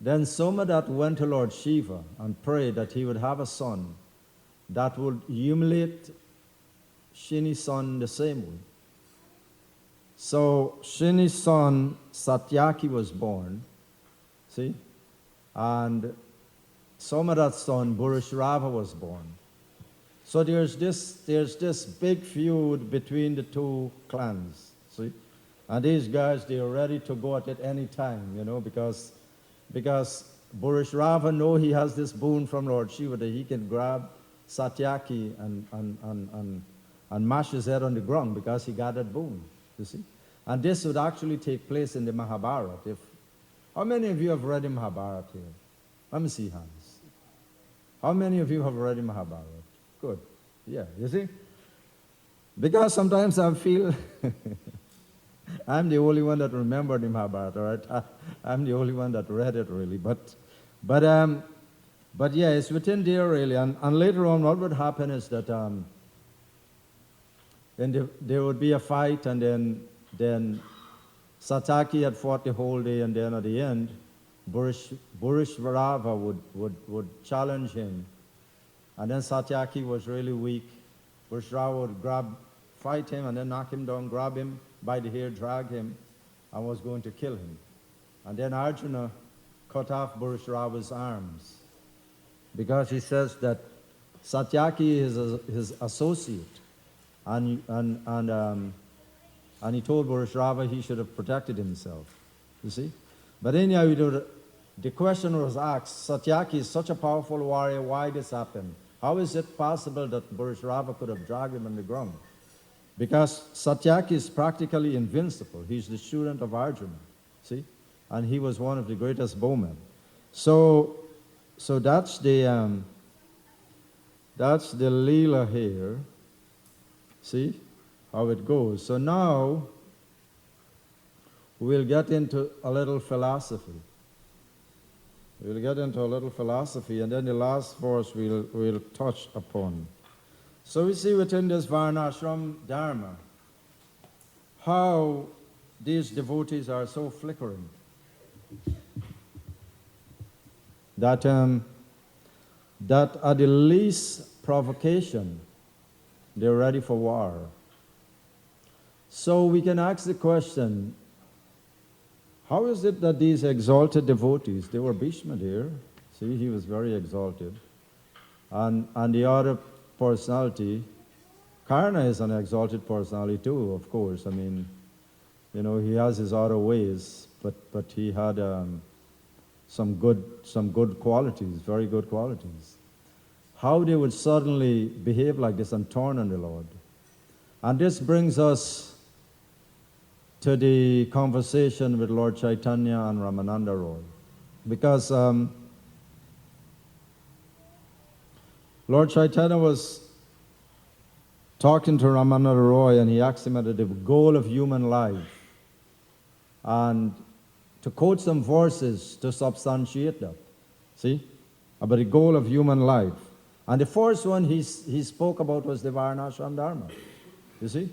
Then Somadat went to Lord Shiva and prayed that he would have a son that would humiliate Shini's son the same way. So Shini's son Satyaki was born, see? And Somadat's son Burushrava was born. So there's this big feud between the two clans, see? And these guys, they're ready to go at it any time, you know, because Burushrava know he has this boon from Lord Shiva that he can grab Satyaki and mash his head on the ground because he got that boon, you see. And this would actually take place in the Mahabharata. How many of you have read the Mahabharata here? Let me see hands. How many of you have read the Mahabharata? Good. Yeah, you see? Because sometimes I feel I'm the only one that remembered the Mahabharata, right? I'm the only one that read it, really. But yeah, it's within there, really. And later on, what would happen is that then there would be a fight, and then Satyaki had fought the whole day, and then at the end, Burushrava would challenge him. And then Satyaki was really weak. Burushrava would fight him, and then knock him down, grab him by the hair, drag him, and was going to kill him. And then Arjuna cut off Burushrava's arms because he says that Satyaki is his associate, and he told Burushrava he should have protected himself, you see. But anyhow, the question was asked, Satyaki is such a powerful warrior, why this happened? How is it possible that Burushrava could have dragged him on the ground? Because Satyaki is practically invincible. He's the student of Arjuna, see? And he was one of the greatest bowmen. So that's the Leela here. See how it goes. So now we'll get into a little philosophy. We'll get into a little philosophy, and then the last verse we'll touch upon. So we see within this Varnashram Dharma how these devotees are so flickering that at the least provocation, they're ready for war. So we can ask the question, how is it that these exalted devotees, they were Bhishma there, see, he was very exalted, and the other personality, Karna is an exalted personality too, of course. I mean, you know, he has his other ways, but he had some good qualities, very good qualities. How they would suddenly behave like this and turn on the Lord. And this brings us to the conversation with Lord Chaitanya and Ramananda Roy. Because Lord Chaitanya was talking to Ramananda Roy, and he asked him about the goal of human life, and to quote some verses to substantiate that, see, about the goal of human life. And the first one he spoke about was the Varnashram Dharma, you see.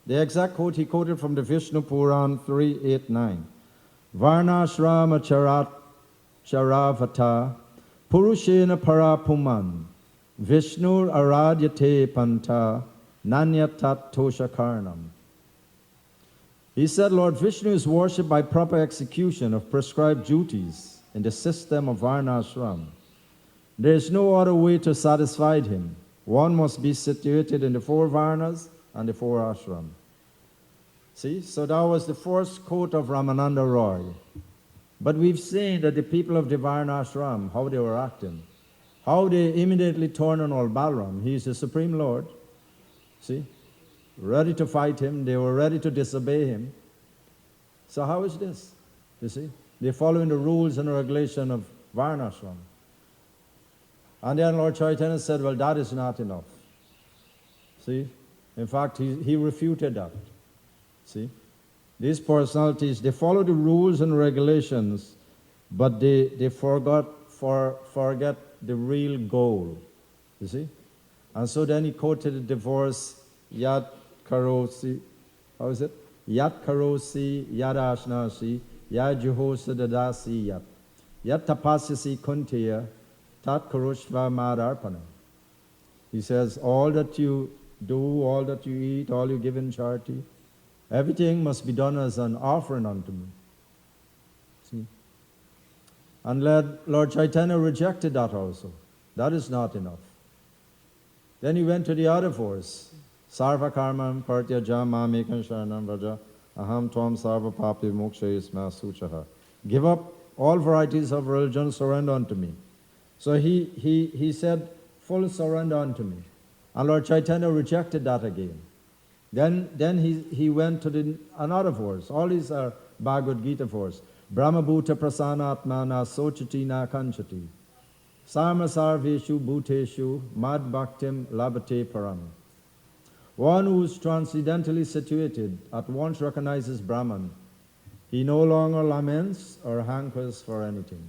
The exact quote he quoted from the Vishnu Puran 3:8-9. Varnashrama charavata purushena parapuman Vishnur aradyate panta nanyatat toshakarnam. He said, Lord Vishnu is worshipped by proper execution of prescribed duties in the system of Varnashram. There is no other way to satisfy him. One must be situated in the 4 Varnas and the 4 Ashram. See, so that was the first quote of Ramananda Roy. But we've seen that the people of the Varnashram, how they were acting, how they immediately turned on old Balram. He's the Supreme Lord. See, ready to fight him. They were ready to disobey him. So how is this? You see, they're following the rules and regulation of Varnashram. And then Lord Chaitanya said, well, that is not enough. See, in fact, he refuted that. See, these personalities, they follow the rules and regulations, but they forget the real goal. You see? And so then he quoted the verse, Yat Karosi, how is it? Yat Karosi, Yat Ashnasi, Yat Juhosa Dadasi Yat. Yat Tapasyasi Kuntiya, Tat Karushva Madarpana. He says, all that you do, all that you eat, all you give in charity, everything must be done as an offering unto me. See? And Lord Chaitanya rejected that also. That is not enough. Then he went to the other verse. Sarva karmam partyajam mamekam sharanam vraja aham tvam sarva papi mokshayisma suchaha. Give up all varieties of religion, surrender unto me. So he said, full surrender unto me. And Lord Chaitanya rejected that again. Then he went to another verse. All these are Bhagavad Gita verse. Brahma bhuta prasanatmana sochati na kanchati. Sarma sarveshu bhuteshu mad bhaktim labate param. One who is transcendentally situated at once recognizes Brahman. He no longer laments or hankers for anything.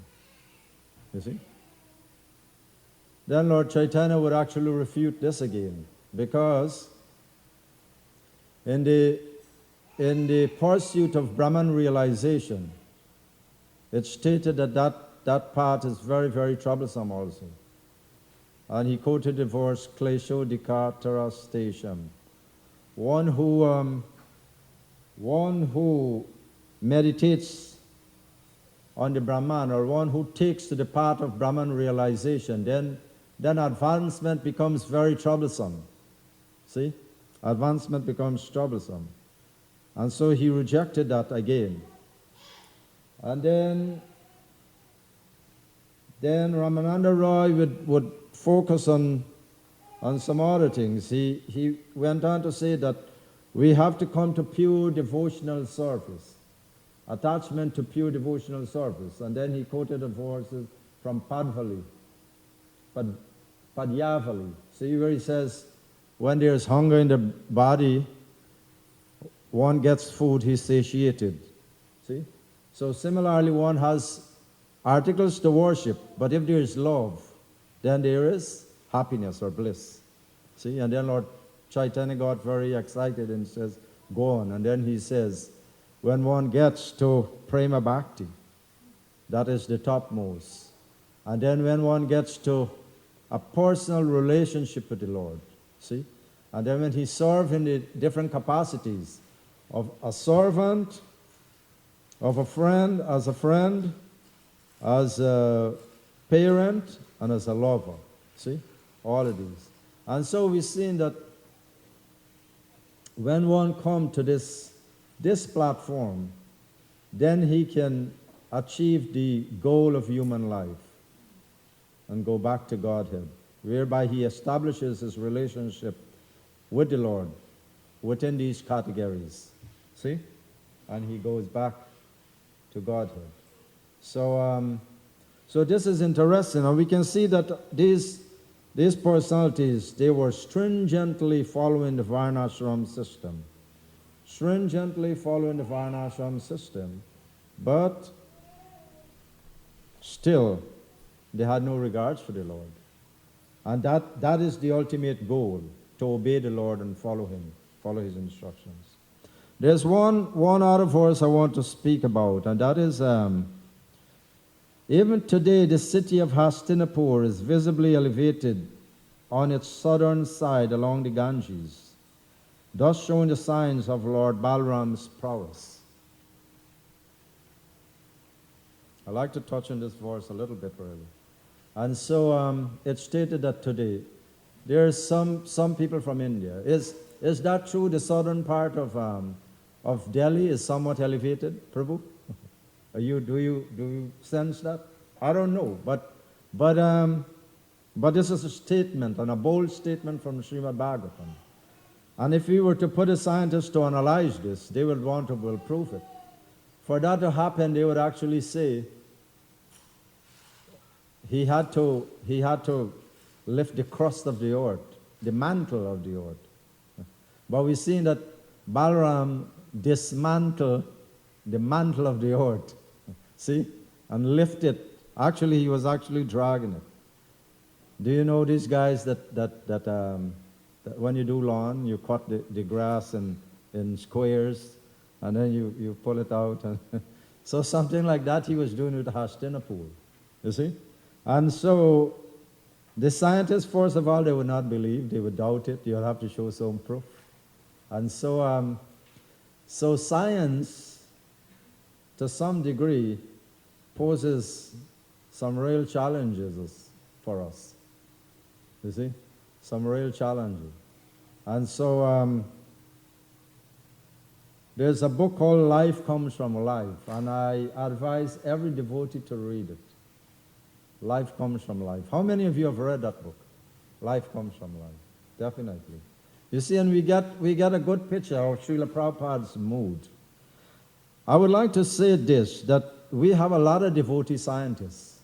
You see? Then Lord Chaitanya would actually refute this again, because in the pursuit of Brahman realization, it's stated that path is very, very troublesome also. And he quoted the verse, Klesho Dikatara Stesham. One who meditates on the Brahman, or one who takes to the path of Brahman realization, then advancement becomes very troublesome. See? Advancement becomes troublesome. And so he rejected that again. And then Ramananda Roy would focus on some other things. He went on to say that we have to come to pure devotional service, attachment to pure devotional service. And then he quoted the verses from Padvali, Padyavali. See where he says, when there's hunger in the body, one gets food, he's satiated. See? So similarly, one has articles to worship, but if there is love, then there is happiness or bliss. See? And then Lord Chaitanya got very excited and says, go on. And then he says, when one gets to Prema Bhakti, that is the topmost. And then when one gets to a personal relationship with the Lord, see? And then when he served in the different capacities of a servant, of a friend, as a parent, and as a lover. See? All of these. And so we've seen that when one comes to this platform, then he can achieve the goal of human life and go back to Godhead, whereby he establishes his relationship with the Lord within these categories. See? And he goes back to Godhead. So this is interesting, and we can see that these personalities, they were stringently following the Varnashram system. Stringently following the Varnashram system, but still they had no regards for the Lord. And that is the ultimate goal, to obey the Lord and follow him, follow his instructions. There's one other verse I want to speak about, and that is, even today the city of Hastinapur is visibly elevated on its southern side along the Ganges, thus showing the signs of Lord Balram's prowess. I like to touch on this verse a little bit, really. And so it's stated that today there are some people from India. Is that true? The southern part of Delhi is somewhat elevated, Prabhu? Do you sense that? I don't know, but this is a statement, and a bold statement from Srimad Bhagavatam. And if we were to put a scientist to analyze this, they would want to will prove it. For that to happen, they would actually say he had to lift the crust of the earth, the mantle of the earth. But we've seen that Balaram dismantled the mantle of the earth, see, and lift it. Actually, he was actually dragging it. Do you know these guys that when you do lawn, you cut the grass in squares, and then you pull it out. And so something like that he was doing with Hastinapur, you see? And so the scientists, first of all, they would not believe, they would doubt it. You'll have to show some proof. And so science, to some degree, poses some real challenges for us. You see? Some real challenges. And so there's a book called Life Comes from Life, and I advise every devotee to read it. Life Comes from Life. How many of you have read that book? Life Comes from Life. Definitely. You see, and we get a good picture of Srila Prabhupada's mood. I would like to say this, that we have a lot of devotee scientists.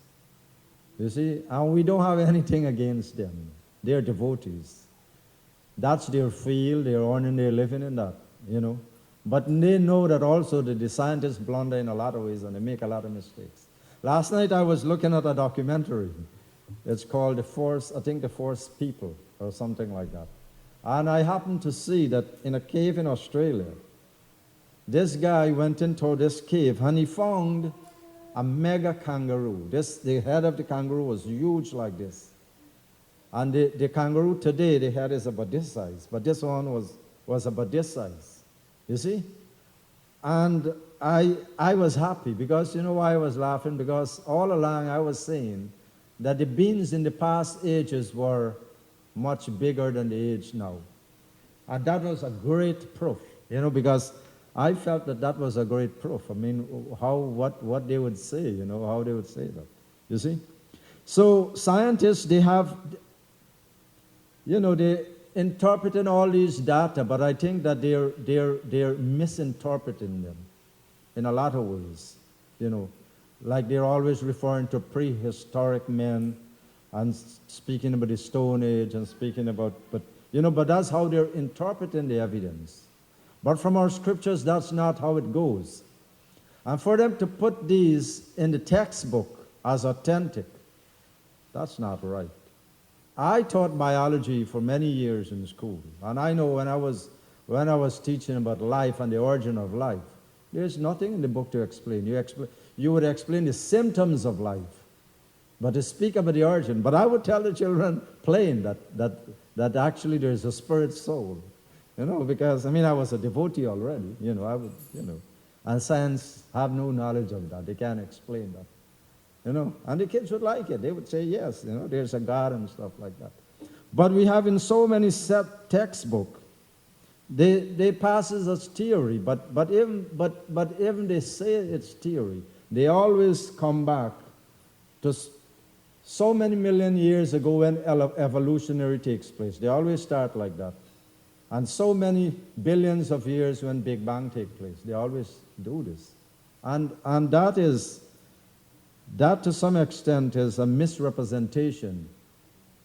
You see, and we don't have anything against them. They're devotees. That's their field, they're earning their living in that, you know. But they know that also that the scientists blunder in a lot of ways and they make a lot of mistakes. Last night I was looking at a documentary. It's called The Force People, or something like that. And I happened to see that in a cave in Australia, this guy went into this cave and he found a mega kangaroo. The head of the kangaroo was huge like this. And the kangaroo today, the head is about this size, but this one was about this size. You see? And I was happy because, you know why I was laughing? Because all along I was saying that the beings in the past ages were much bigger than the age now. And that was a great proof, you know, because I felt that was a great proof. I mean, what they would say, you know, how they would say that. You see? So scientists, they have, you know, they interpreting all these data, but I think that they're misinterpreting them in a lot of ways. You know, like they're always referring to prehistoric men and speaking about the Stone Age and speaking about, but that's how they're interpreting the evidence. But from our scriptures, that's not how it goes. And for them to put these in the textbook as authentic, that's not right. I taught biology for many years in school, and I know when I was teaching about life and the origin of life, there's nothing in the book to explain. You would explain the symptoms of life, but to speak about the origin. But I would tell the children plain that actually there's a spirit soul, you know, because I mean I was a devotee already, you know, I would, you know, and science have no knowledge of that. They can't explain that. You know, and the kids would like it. They would say, yes, you know, there's a God and stuff like that. But we have in so many set textbooks, they pass it as theory, but even they say it's theory, they always come back to so many million years ago when evolutionary takes place. They always start like that. And so many billions of years when Big Bang takes place. They always do this. And that to some extent is a misrepresentation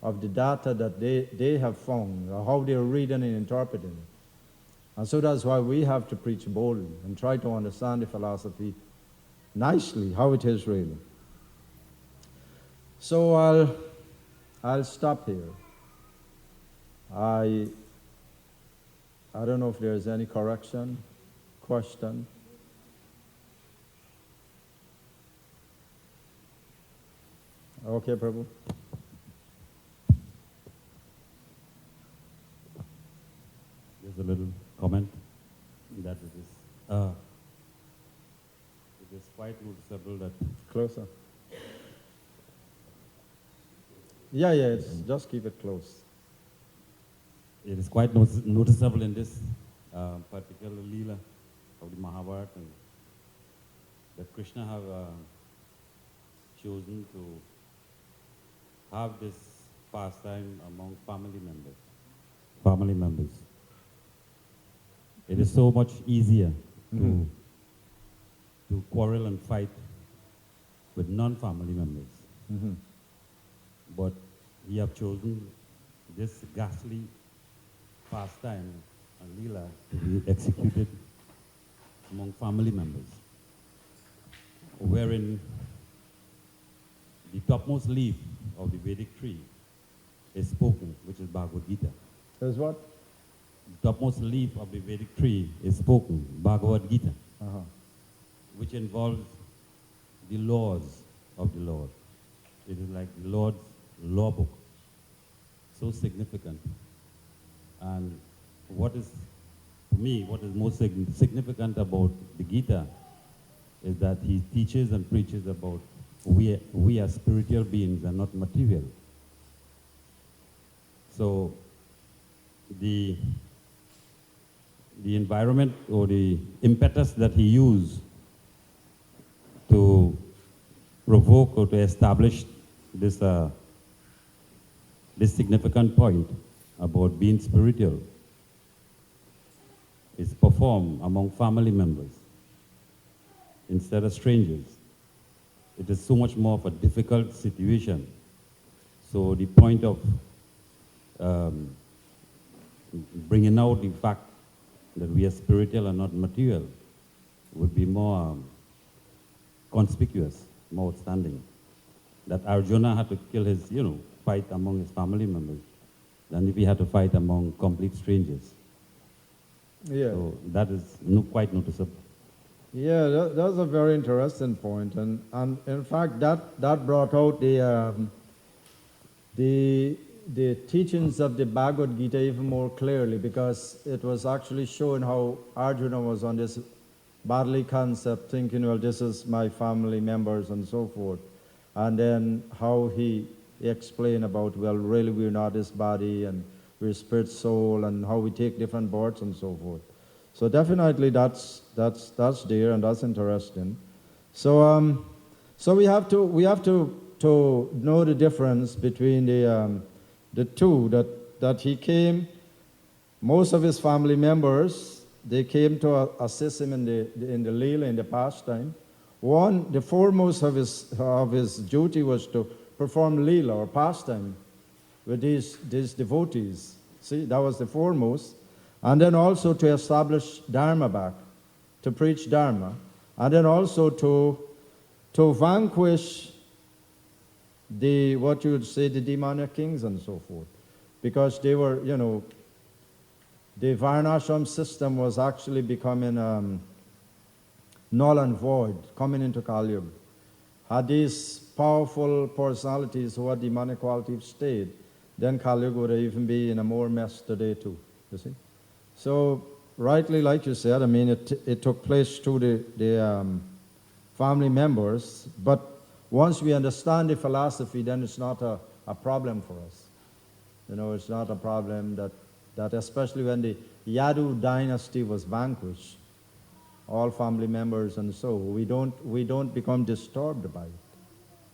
of the data that they have found, or how they're reading and interpreting it. And so that's why we have to preach boldly and try to understand the philosophy nicely, how it is really. So I'll stop here. I don't know if there's any correction, question. Okay, Prabhu. There's a little comment that it is is quite noticeable that Closer. Yeah, it's just keep it close. it is quite noticeable in this particular Leela of the Mahabharata that Krishna have chosen to have this pastime among family members. It is so much easier to quarrel and fight with non-family members. Mm-hmm. But he have chosen this ghastly pastime and Leela to be executed among family members, wherein the topmost leaf of the Vedic tree is spoken, which is Bhagavad Gita. There's what? The topmost leaf of the Vedic tree is spoken, Bhagavad Gita, Uh-huh. which involves the laws of the Lord. It is like the Lord's law book, so significant. And what is, to me, what is most significant about the Gita is that he teaches and preaches about we are spiritual beings and not material. So the environment or the impetus that he used to provoke or to establish this significant point about being spiritual is performed among family members instead of strangers. It is so much more of a difficult situation. So the point of bringing out the fact that we are spiritual and not material would be more conspicuous, more outstanding. That Arjuna had to kill his, fight among his family members than if he had to fight among complete strangers. Yeah. So that is quite noticeable. Yeah, that's a very interesting point, and in fact that brought out the teachings of the Bhagavad Gita even more clearly, because it was actually showing how Arjuna was on this bodily concept, thinking, well, this is my family members and so forth, and then how he explained about, well, really we're not this body and we're spirit, soul, and how we take different births and so forth. So definitely that's there, and that's interesting. So so we have to know the difference between the two, that he came, most of his family members, they came to assist him in the Leela, in the pastime. One, the foremost of his duty was to perform Leela or pastime with these devotees. See, that was the foremost. And then also to establish Dharma back, to preach Dharma, and then also to vanquish what you would say, the demonic kings and so forth, because they were, the Varnashram system was actually becoming null and void, coming into Kali Yuga. Had these powerful personalities who had demonic qualities stayed, then Kali Yuga would even be in a more mess today too, you see. So, rightly, like you said, I mean, it took place through the family members, but once we understand the philosophy, then it's not a problem for us. It's not a problem that especially when the Yadu dynasty was vanquished, all family members and so, we don't become disturbed by it,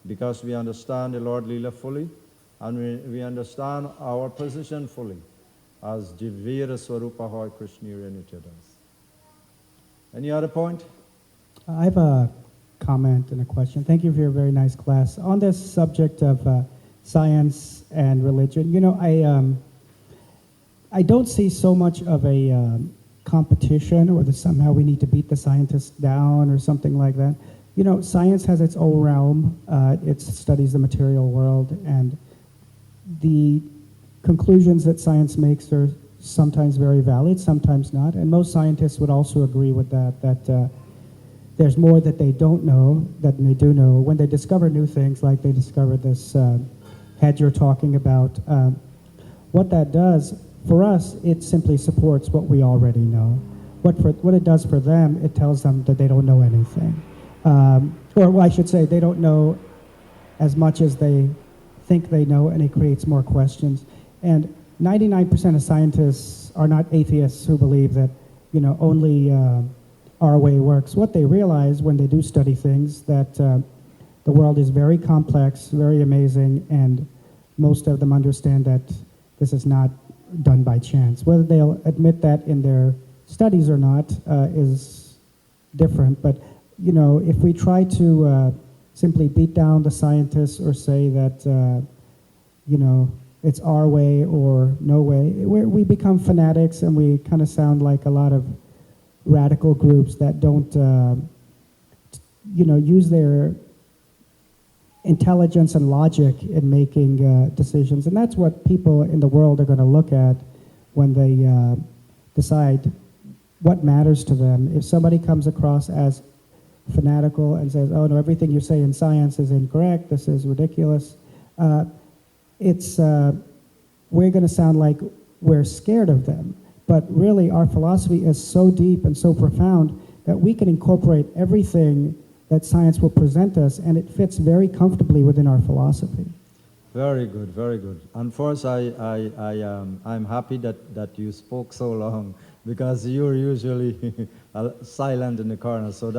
because we understand the Lord Leela fully, and we understand our position fully, as Jivira Swarupa Hoy Krishna Nityadas. Any other point? I have a comment and a question. Thank you for your very nice class. On this subject of science and religion, I don't see so much of a competition, or that somehow we need to beat the scientists down or something like that. Science has its own realm. It studies the material world, and the conclusions that science makes are sometimes very valid, sometimes not. And most scientists would also agree with that there's more that they don't know than they do know. When they discover new things, like they discovered this head you're talking about, what that does, for us, it simply supports what we already know. What it does for them, it tells them that they don't know anything. or well, I should say, they don't know as much as they think they know, and it creates more questions. And 99% of scientists are not atheists who believe that, only our way works. What they realize when they do study things, that the world is very complex, very amazing, and most of them understand that this is not done by chance. Whether they'll admit that in their studies or not is different. But, if we try to simply beat down the scientists or say that, it's our way or no way, we become fanatics, and we kind of sound like a lot of radical groups that don't, use their intelligence and logic in making decisions. And that's what people in the world are going to look at when they decide what matters to them. If somebody comes across as fanatical and says, oh no, everything you say in science is incorrect, this is ridiculous, we're going to sound like we're scared of them. But really, our philosophy is so deep and so profound that we can incorporate everything that science will present us, and it fits very comfortably within our philosophy. Very good, very good. And first, I'm happy that you spoke so long, because you're usually silent in the corner. So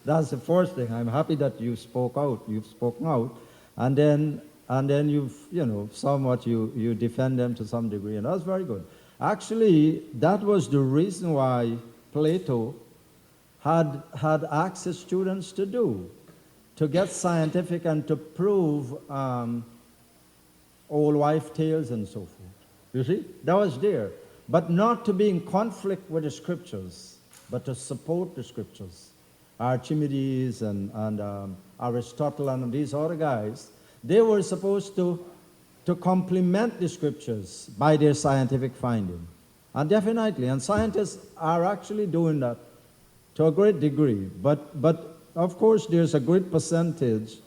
that's the first thing. I'm happy that you spoke out. You've spoken out, and then you've somewhat you defend them to some degree, and that's very good. Actually, that was the reason why Plato had asked his students to get scientific and to prove old wife tales and so forth. You see, that was there, but not to be in conflict with the scriptures, but to support the scriptures. Archimedes and Aristotle and these other guys, they were supposed to complement the scriptures by their scientific finding. And definitely, and scientists are actually doing that to a great degree. But of course, there's a great percentage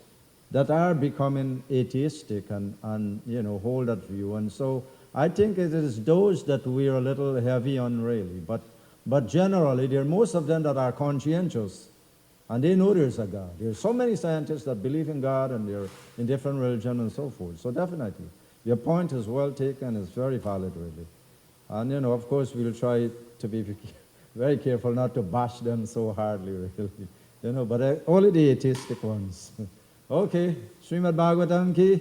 that are becoming atheistic and hold that view. And so I think it is those that we are a little heavy on, really. But generally, there are most of them that are conscientious, and they know there's a God. There are so many scientists that believe in God, and they're in different religions and so forth. So definitely, your point is well taken, it's very valid, really. And, of course, we'll try to be very careful not to bash them so hardly, really. But only the atheistic ones. Okay, Srimad Bhagavatam ki